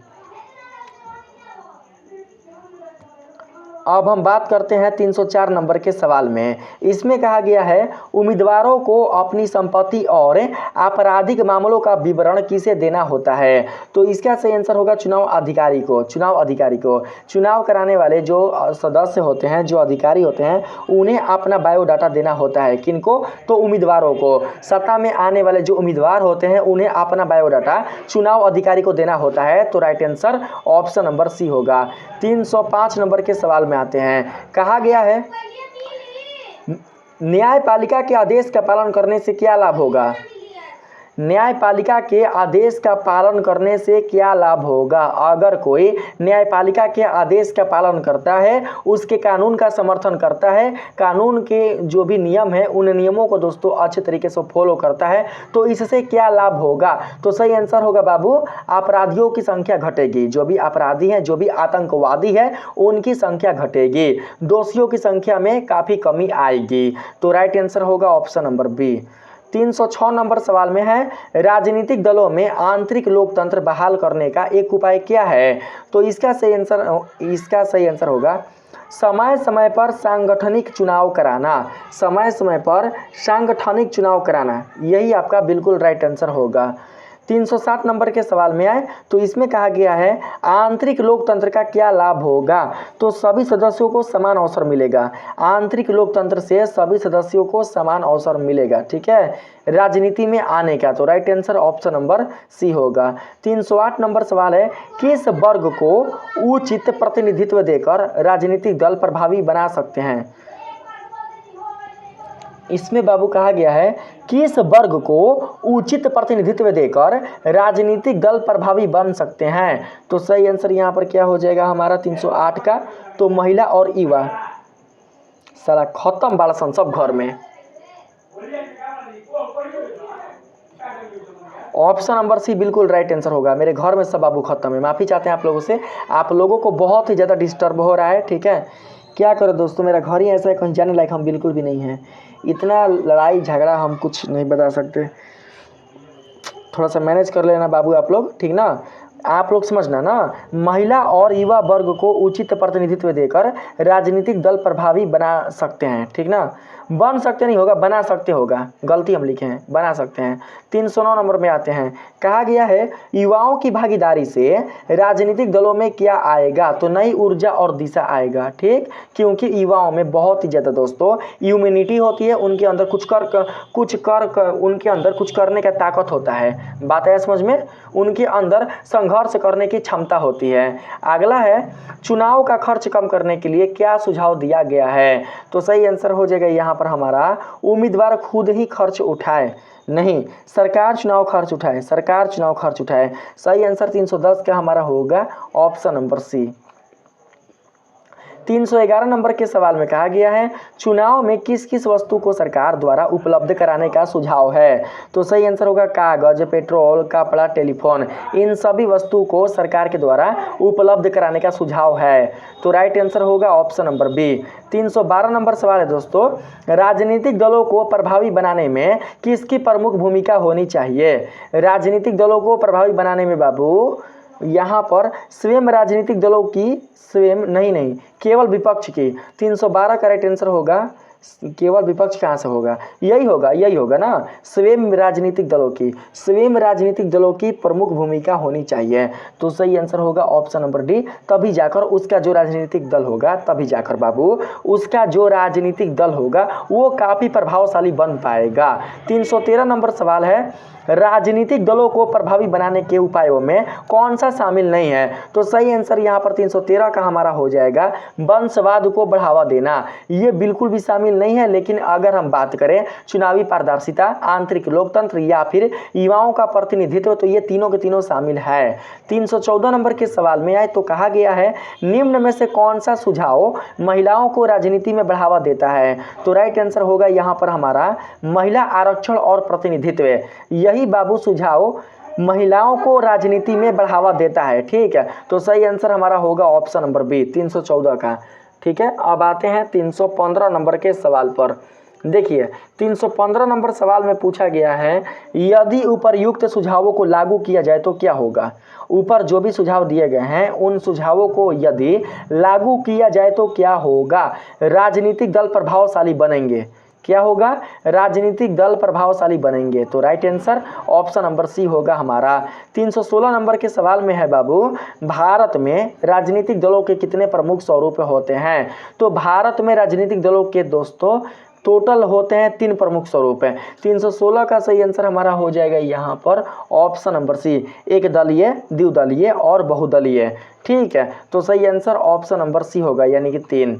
अब हम बात करते हैं 304 नंबर के सवाल में। इसमें कहा गया है, उम्मीदवारों को अपनी संपत्ति और आपराधिक मामलों का विवरण किसे देना होता है? तो इसका सही आंसर होगा चुनाव अधिकारी को। चुनाव अधिकारी को, चुनाव कराने वाले जो सदस्य होते हैं, जो अधिकारी होते हैं, उन्हें अपना बायोडाटा देना होता है। किनको? तो उम्मीदवारों को। सत्ता में आने वाले जो उम्मीदवार होते हैं उन्हें अपना बायोडाटा चुनाव अधिकारी को देना होता है। तो right answer option number C होगा। 305 नंबर के सवाल आते हैं, कहा गया है, न्यायपालिका के आदेश का पालन करने से क्या लाभ होगा? न्यायपालिका के आदेश का पालन करने से क्या लाभ होगा? अगर कोई न्यायपालिका के आदेश का पालन करता है, उसके कानून का समर्थन करता है, कानून के जो भी नियम है उन नियमों को दोस्तों अच्छे तरीके से फॉलो करता है, तो इससे क्या लाभ होगा? तो सही आंसर होगा बाबू, अपराधियों की संख्या घटेगी। जो भी अपराधी हैं, जो भी आतंकवादी है, उनकी संख्या घटेगी, दोषियों की संख्या में काफ़ी कमी आएगी। तो राइट आंसर होगा ऑप्शन नंबर बी। 306 नंबर सवाल में है, राजनीतिक दलों में आंतरिक लोकतंत्र बहाल करने का एक उपाय क्या है? तो इसका सही आंसर होगा समय समय पर सांगठनिक चुनाव कराना। समय समय पर सांगठनिक चुनाव कराना, यही आपका बिल्कुल राइट आंसर होगा। 307 नंबर के सवाल में आए तो इसमें कहा गया है, आंतरिक लोकतंत्र का क्या लाभ होगा? तो सभी सदस्यों को समान अवसर मिलेगा। आंतरिक लोकतंत्र से सभी सदस्यों को समान अवसर मिलेगा, ठीक है, राजनीति में आने का। तो right answer option number C होगा। 308 नंबर सवाल है, किस वर्ग को उचित प्रतिनिधित्व देकर राजनीतिक दल प्रभावी बना सकते हैं? इसमें बाबू कहा गया है, किस वर्ग को उचित प्रतिनिधित्व देकर राजनीतिक दल प्रभावी बन सकते हैं? तो सही आंसर यहाँ पर क्या हो जाएगा हमारा 308 का? तो महिला और युवा। साला खत्म बालसन सब घर में। ऑप्शन नंबर सी बिल्कुल राइट आंसर होगा। मेरे घर में सब बाबू खत्म है। माफ़ी चाहते हैं आप लोगों से, आप लोगों को बहुत ही ज़्यादा डिस्टर्ब हो रहा है, ठीक है। क्या करें दोस्तों, मेरा घर ही ऐसा है, कहीं जाने लायक हम बिल्कुल भी नहीं हैं। इतना लड़ाई झगड़ा हम कुछ नहीं बता सकते। थोड़ा सा मैनेज कर लेना बाबू आप लोग, ठीक ना। आप लोग समझना ना, महिला और युवा वर्ग को उचित प्रतिनिधित्व देकर राजनीतिक दल प्रभावी बना सकते हैं, ठीक ना। बन सकते नहीं होगा, बना सकते होगा, गलती हम लिखे हैं, बना सकते हैं। 309 नंबर में आते हैं, कहा गया है, युवाओं की भागीदारी से राजनीतिक दलों में क्या आएगा? तो नई ऊर्जा और दिशा आएगा, ठीक, क्योंकि युवाओं में बहुत ही ज़्यादा दोस्तों ह्यूमैनिटी होती है, उनके अंदर उनके अंदर कुछ करने का ताकत होता है। बात है समझ में, उनके अंदर संघर्ष करने की क्षमता होती है। अगला है, चुनाव का खर्च कम करने के लिए क्या सुझाव दिया गया है? तो सही आंसर हो जाएगा यहाँ पर हमारा, उम्मीदवार खुद ही खर्च उठाए। नहीं, सरकार चुनाव खर्च उठाए, सरकार चुनाव खर्च उठाए। सही आंसर 310 का हमारा होगा ऑप्शन नंबर सी। 311 नंबर के सवाल में कहा गया है चुनाव में किस किस वस्तु को सरकार द्वारा उपलब्ध कराने का सुझाव है। तो सही आंसर होगा कागज, पेट्रोल, कपड़ा, टेलीफोन। इन सभी वस्तु को सरकार के द्वारा उपलब्ध कराने का सुझाव है। तो राइट आंसर होगा ऑप्शन नंबर बी। 312 नंबर सवाल है दोस्तों, राजनीतिक दलों को प्रभावी बनाने में किसकी प्रमुख भूमिका होनी चाहिए। राजनीतिक दलों को प्रभावी बनाने में बाबू यहाँ पर स्वयं राजनीतिक दलों की, स्वयं नहीं केवल विपक्ष की। 312 का राइट आंसर होगा, केवल विपक्ष कहाँ से होगा, यही होगा ना, स्वयं राजनीतिक दलों की, स्वयं राजनीतिक दलों की प्रमुख भूमिका होनी चाहिए। तो सही आंसर होगा ऑप्शन नंबर डी। तभी जाकर उसका जो राजनीतिक दल होगा, तभी जाकर बाबू उसका जो राजनीतिक दल होगा वो काफ़ी प्रभावशाली बन पाएगा। 313 नंबर सवाल है, राजनीतिक दलों को प्रभावी बनाने के उपायों में कौन सा शामिल नहीं है। तो सही आंसर यहाँ पर 313 का हमारा हो जाएगा वंशवाद को बढ़ावा देना। ये बिल्कुल भी शामिल नहीं है, लेकिन अगर हम बात करें चुनावी पारदर्शिता, आंतरिक लोकतंत्र या फिर युवाओं का प्रतिनिधित्व, तो ये तीनों के तीनों शामिल है। 314 नंबर के सवाल में आए तो कहा गया है निम्न में से कौन सा सुझाव महिलाओं को राजनीति में बढ़ावा देता है। तो राइट आंसर होगा यहाँ पर हमारा महिला आरक्षण और प्रतिनिधित्व। यही बाबू सुझाव महिलाओं को राजनीति में बढ़ावा देता है। ठीक है, तो सही आंसर हमारा होगा ऑप्शन नंबर बी 314 का। ठीक है, अब आते हैं 315 नंबर के सवाल पर। देखिए 315 नंबर सवाल में पूछा गया है यदि उपर्युक्त सुझावों को लागू किया जाए तो क्या होगा। ऊपर जो भी सुझाव दिए गए हैं उन सुझावों को यदि लागू किया जाए तो क्या होगा। राजनीतिक दल प्रभावशाली बनेंगे। क्या होगा, राजनीतिक दल प्रभावशाली बनेंगे। तो right answer option number C होगा हमारा। 316 नंबर के सवाल में है बाबू भारत में राजनीतिक दलों के कितने प्रमुख स्वरूप होते हैं। तो भारत में राजनीतिक दलों के दोस्तों टोटल होते हैं 3 प्रमुख स्वरूप है। 316 का सही आंसर हमारा हो जाएगा यहाँ पर ऑप्शन नंबर सी, एक दलीय, द्विदलीय और बहुदलीय। ठीक है, तो सही आंसर ऑप्शन नंबर सी होगा, यानी कि 3।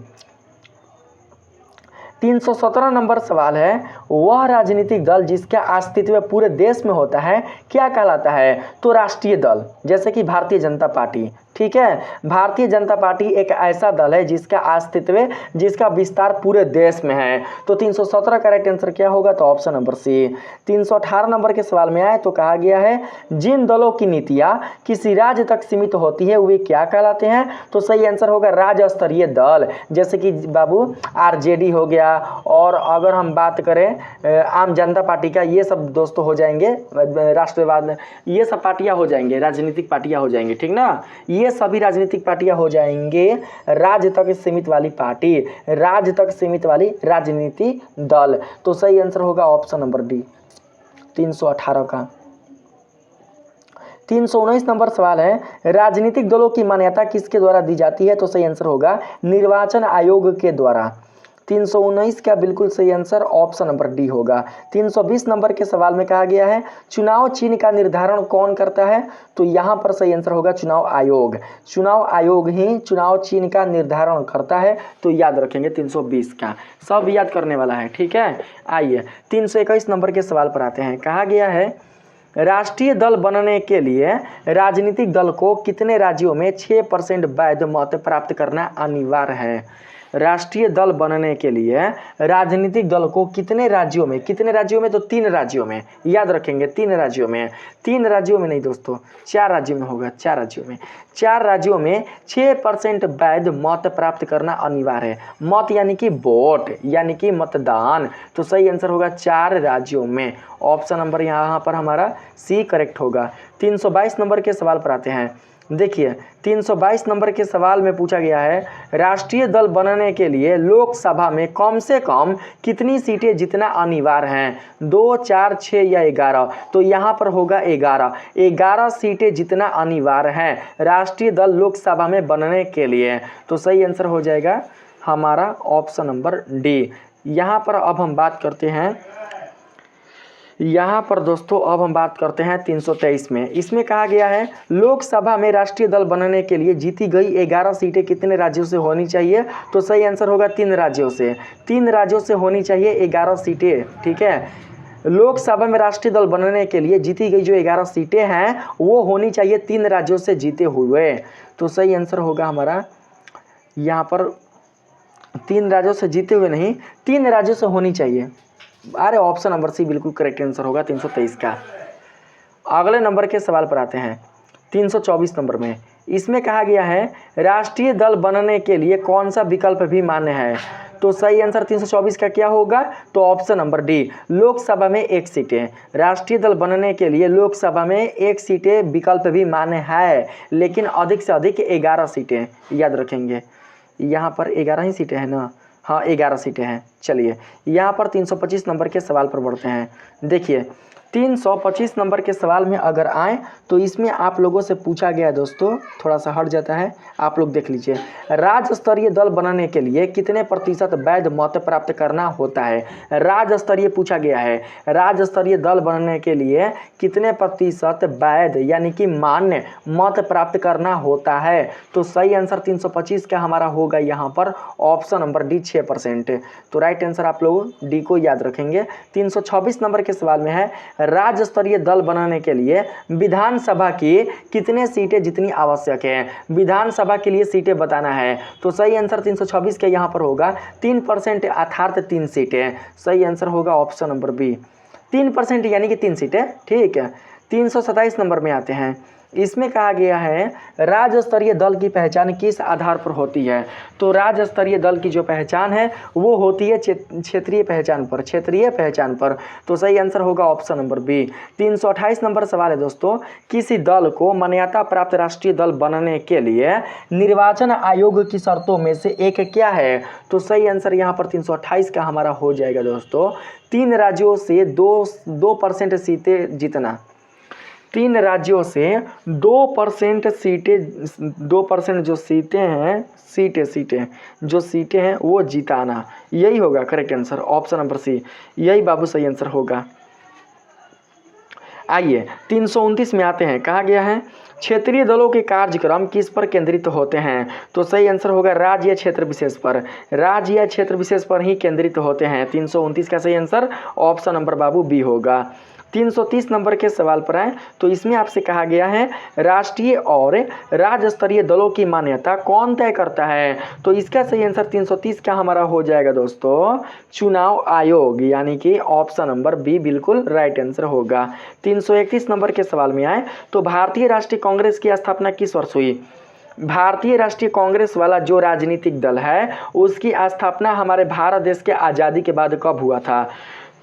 317 नंबर सवाल है वह राजनीतिक दल जिसका अस्तित्व पूरे देश में होता है क्या कहलाता है। तो राष्ट्रीय दल, जैसे कि भारतीय जनता पार्टी। ठीक है, भारतीय जनता पार्टी एक ऐसा दल है जिसका अस्तित्व, जिसका विस्तार पूरे देश में है। तो 317 का राइट आंसर क्या होगा, तो ऑप्शन नंबर सी। 318 नंबर के सवाल में आए तो कहा गया है जिन दलों की नीतियां किसी राज्य तक सीमित होती है वे क्या कहलाते हैं। तो सही आंसर होगा राज्य स्तरीय दल, जैसे कि बाबू आरजेडी हो गया, और अगर हम बात करें आम जनता पार्टी का, ये सब दोस्तों हो जाएंगे राष्ट्रवाद, ये सब पार्टियां हो जाएंगे, राजनीतिक पार्टियां हो जाएंगी। ठीक ना, ये सभी राजनीतिक पार्टियां हो जाएंगे राज्य तक सीमित वाली पार्टी, राज्य तक सीमित वाली राजनीति दल। तो सही आंसर होगा ऑप्शन नंबर डी 318 का। 319 नंबर सवाल है राजनीतिक दलों की मान्यता किसके द्वारा दी जाती है। तो सही आंसर होगा निर्वाचन आयोग के द्वारा। 319 का बिल्कुल सही आंसर ऑप्शन नंबर डी होगा। 320 नंबर के सवाल में कहा गया है चुनाव चिन्ह का निर्धारण कौन करता है। तो यहाँ पर सही आंसर होगा चुनाव आयोग। चुनाव आयोग ही चुनाव चिन्ह का निर्धारण करता है। तो याद रखेंगे 320 का, सब याद करने वाला है। ठीक है, आइए 321 नंबर के सवाल पर आते हैं। कहा गया है राष्ट्रीय दल बनने के लिए राजनीतिक दल को कितने राज्यों में 6% वैध मत प्राप्त करना अनिवार्य है। राष्ट्रीय दल बनने के लिए राजनीतिक दल को कितने राज्यों में, तो 3 राज्यों में, याद रखेंगे 3 राज्यों में, 3 राज्यों में नहीं दोस्तों, 4 राज्यों में होगा, 4 राज्यों में, 4 राज्यों में 6% वैध मत प्राप्त करना अनिवार्य है। मत यानी कि वोट, यानी कि मतदान। तो सही आंसर होगा 4 राज्यों में। ऑप्शन नंबर यहाँ पर हमारा सी करेक्ट होगा। 322 नंबर के सवाल पर आते हैं। देखिए 322 नंबर के सवाल में पूछा गया है राष्ट्रीय दल बनने के लिए लोकसभा में कम से कम कितनी सीटें जीतना अनिवार्य हैं। 2, 4, 6 या 11। तो यहाँ पर होगा 11 सीटें जीतना अनिवार्य है राष्ट्रीय दल लोकसभा में बनने के लिए। तो सही आंसर हो जाएगा हमारा ऑप्शन नंबर डी। यहाँ पर अब हम बात करते हैं, यहाँ पर दोस्तों अब हम बात करते हैं 323 में। इसमें कहा गया है लोकसभा में राष्ट्रीय दल बनने के लिए जीती गई 11 सीटें कितने राज्यों से होनी चाहिए। तो सही आंसर होगा 3 राज्यों से। 3 राज्यों से होनी चाहिए 11 सीटें। ठीक है, लोकसभा में राष्ट्रीय दल बनने के लिए जीती गई जो 11 सीटें हैं वो होनी चाहिए 3 राज्यों से जीते हुए। तो सही आंसर होगा हमारा यहाँ पर 3 राज्यों से जीते हुए नहीं, 3 राज्यों से होनी चाहिए। अरे ऑप्शन नंबर सी बिल्कुल करेक्ट आंसर होगा 323 का। अगले नंबर के सवाल पर आते हैं 324 नंबर में। इसमें कहा गया है राष्ट्रीय दल बनने के लिए कौन सा विकल्प भी मान्य है। तो सही आंसर 324 का क्या होगा, तो ऑप्शन नंबर डी, लोकसभा में 1 सीटें। राष्ट्रीय दल बनने के लिए लोकसभा में 1 सीटें विकल्प भी मान्य है, लेकिन अधिक से अधिक 11 सीटें याद रखेंगे। यहाँ पर 11 ही सीटें हैं ना, हाँ 11 सीटें हैं। चलिए यहाँ पर 325 नंबर के सवाल पर बढ़ते हैं। देखिए 325 नंबर के सवाल में अगर आए तो इसमें आप लोगों से पूछा गया है दोस्तों, थोड़ा सा हट जाता है, आप लोग देख लीजिए। राज्य स्तरीय दल बनाने के लिए कितने प्रतिशत वैध मत प्राप्त करना होता है। राज्य स्तरीय पूछा गया है, राज्य स्तरीय दल बनने के लिए कितने प्रतिशत वैध यानी कि मान्य मत प्राप्त करना होता है। तो सही आंसर 325 का हमारा होगा यहाँ पर ऑप्शन नंबर डी 6%। तो राइट आंसर आप लोग डी को याद रखेंगे। 326 नंबर के सवाल में है राज्य स्तरीय दल बनाने के लिए विधानसभा की कितने सीटें जितनी आवश्यक है। विधानसभा के लिए सीटें बताना है। तो सही आंसर 326 का यहाँ पर होगा 3% अर्थात 3 सीटें। सही आंसर होगा ऑप्शन नंबर बी 3% यानी कि 3 सीटें। ठीक है 327 नंबर में आते हैं। इसमें कहा गया है राज्य स्तरीय दल की पहचान किस आधार पर होती है। तो राज्य स्तरीय दल की जो पहचान है वो होती है क्षेत्रीय पहचान पर, क्षेत्रीय पहचान पर। तो सही आंसर होगा ऑप्शन नंबर बी। 328 नंबर सवाल है दोस्तों, किसी दल को मान्यता प्राप्त राष्ट्रीय दल बनने के लिए निर्वाचन आयोग की शर्तों में से एक क्या है। तो सही आंसर यहाँ पर 328 का हमारा हो जाएगा दोस्तों 3 राज्यों से 2% सीटें जीतना। 3 राज्यों से 2% सीटें, 2% जो सीटें हैं, सीटें जो सीटें हैं वो जिताना, यही होगा correct answer option number C, यही बाबू सही आंसर होगा। आइए 329 में आते हैं। कहा गया है क्षेत्रीय दलों के कार्यक्रम किस पर केंद्रित होते हैं। तो सही आंसर होगा राज्य या क्षेत्र विशेष पर, राज्य या क्षेत्र विशेष पर ही केंद्रित होते हैं। 329 का सही आंसर ऑप्शन नंबर बाबू बी होगा। 330 नंबर के सवाल पर आए तो इसमें आपसे कहा गया है राष्ट्रीय और राज्य स्तरीय दलों की मान्यता कौन तय करता है। तो इसका सही आंसर 330 का हमारा हो जाएगा दोस्तों चुनाव आयोग, यानी कि ऑप्शन नंबर बी बिल्कुल राइट आंसर होगा। 331 नंबर के सवाल में आए तो भारतीय राष्ट्रीय कांग्रेस की स्थापना किस वर्ष हुई। भारतीय राष्ट्रीय कांग्रेस वाला जो राजनीतिक दल है उसकी स्थापना हमारे भारत देश के आज़ादी के बाद कब हुआ था।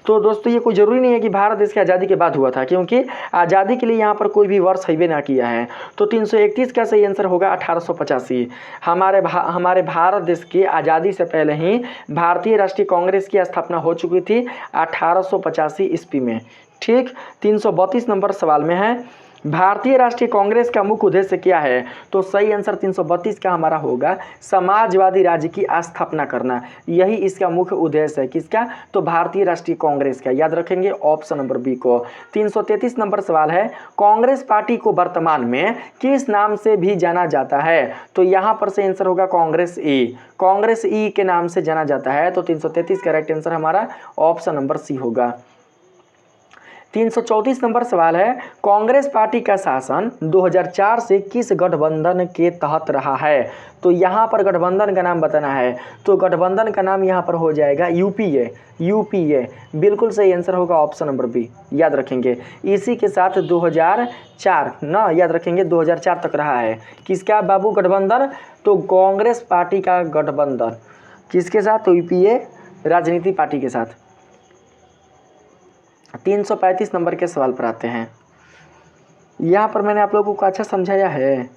तो दोस्तों ये कोई ज़रूरी नहीं है कि भारत देश की आज़ादी के बाद हुआ था, क्योंकि आज़ादी के लिए यहाँ पर कोई भी वर्ष हैवे ना किया है। तो 331 का सही आंसर होगा 1885। हमारे भारत देश की आज़ादी से पहले ही भारतीय राष्ट्रीय कांग्रेस की स्थापना हो चुकी थी 1885 ईस्वी में। ठीक 332 नंबर सवाल में है भारतीय राष्ट्रीय कांग्रेस का मुख्य उद्देश्य क्या है। तो सही आंसर 332 का हमारा होगा समाजवादी राज्य की स्थापना करना, यही इसका मुख्य उद्देश्य है। किसका, तो भारतीय राष्ट्रीय कांग्रेस का, याद रखेंगे ऑप्शन नंबर बी को। 333 नंबर सवाल है कांग्रेस पार्टी को वर्तमान में किस नाम से भी जाना जाता है। तो यहाँ पर से आंसर होगा कांग्रेस ई, कांग्रेस ई के नाम से जाना जाता है। तो 333 का राइट आंसर हमारा ऑप्शन नंबर सी होगा। 334 नंबर सवाल है कांग्रेस पार्टी का शासन 2004 से किस गठबंधन के तहत रहा है। तो यहाँ पर गठबंधन का नाम बताना है। तो गठबंधन का नाम यहाँ पर हो जाएगा यूपीए, बिल्कुल सही आंसर होगा ऑप्शन नंबर बी, याद रखेंगे। इसी के साथ 2004 ना, याद रखेंगे 2004 तक रहा है। किसका बाबू गठबंधन, तो कांग्रेस पार्टी का गठबंधन किसके साथ, तो यूपीए राजनीति पार्टी के साथ। 335 नंबर के सवाल पर आते हैं। यहाँ पर मैंने आप लोगों को अच्छा समझाया है।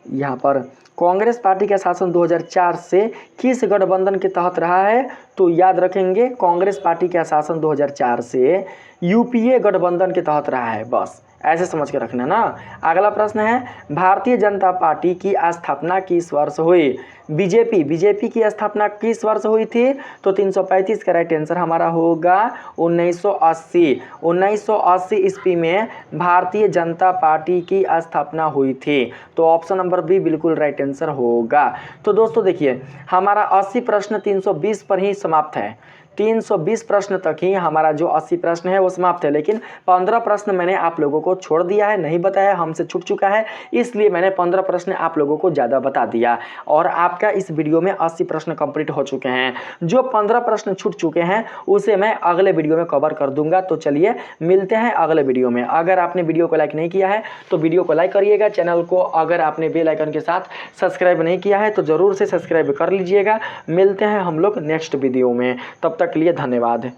यहाँ पर कांग्रेस पार्टी का शासन 2004 से किस गठबंधन के तहत रहा है। तो याद रखेंगे कांग्रेस पार्टी का शासन 2004 से यूपीए गठबंधन के तहत रहा है, बस ऐसे समझ के रखना ना। अगला प्रश्न है भारतीय जनता पार्टी की स्थापना किस वर्ष हुई। बीजेपी की स्थापना किस वर्ष हुई थी। तो 335 का राइट आंसर हमारा होगा 1980 ईस्वी में भारतीय जनता पार्टी की स्थापना हुई थी। तो ऑप्शन नंबर बी बिल्कुल राइट आंसर होगा। तो दोस्तों देखिए हमारा 80 प्रश्न 320 पर ही समाप्त है। 320 प्रश्न तक ही हमारा जो 80 प्रश्न है वो समाप्त है, लेकिन 15 प्रश्न मैंने आप लोगों को छोड़ दिया है, नहीं बताया, हमसे छूट चुका है, इसलिए मैंने 15 प्रश्न आप लोगों को ज़्यादा बता दिया और आपका इस वीडियो में 80 प्रश्न कंप्लीट हो चुके हैं। जो 15 प्रश्न छूट चुके हैं उसे मैं अगले वीडियो में कवर कर दूंगा। तो चलिए मिलते हैं अगले वीडियो में। अगर आपने वीडियो को लाइक नहीं किया है तो वीडियो को लाइक करिएगा, चैनल को अगर आपने बेल आइकन के साथ सब्सक्राइब नहीं किया है तो ज़रूर से सब्सक्राइब कर लीजिएगा। मिलते हैं हम लोग नेक्स्ट वीडियो में, तब तक के लिए धन्यवाद।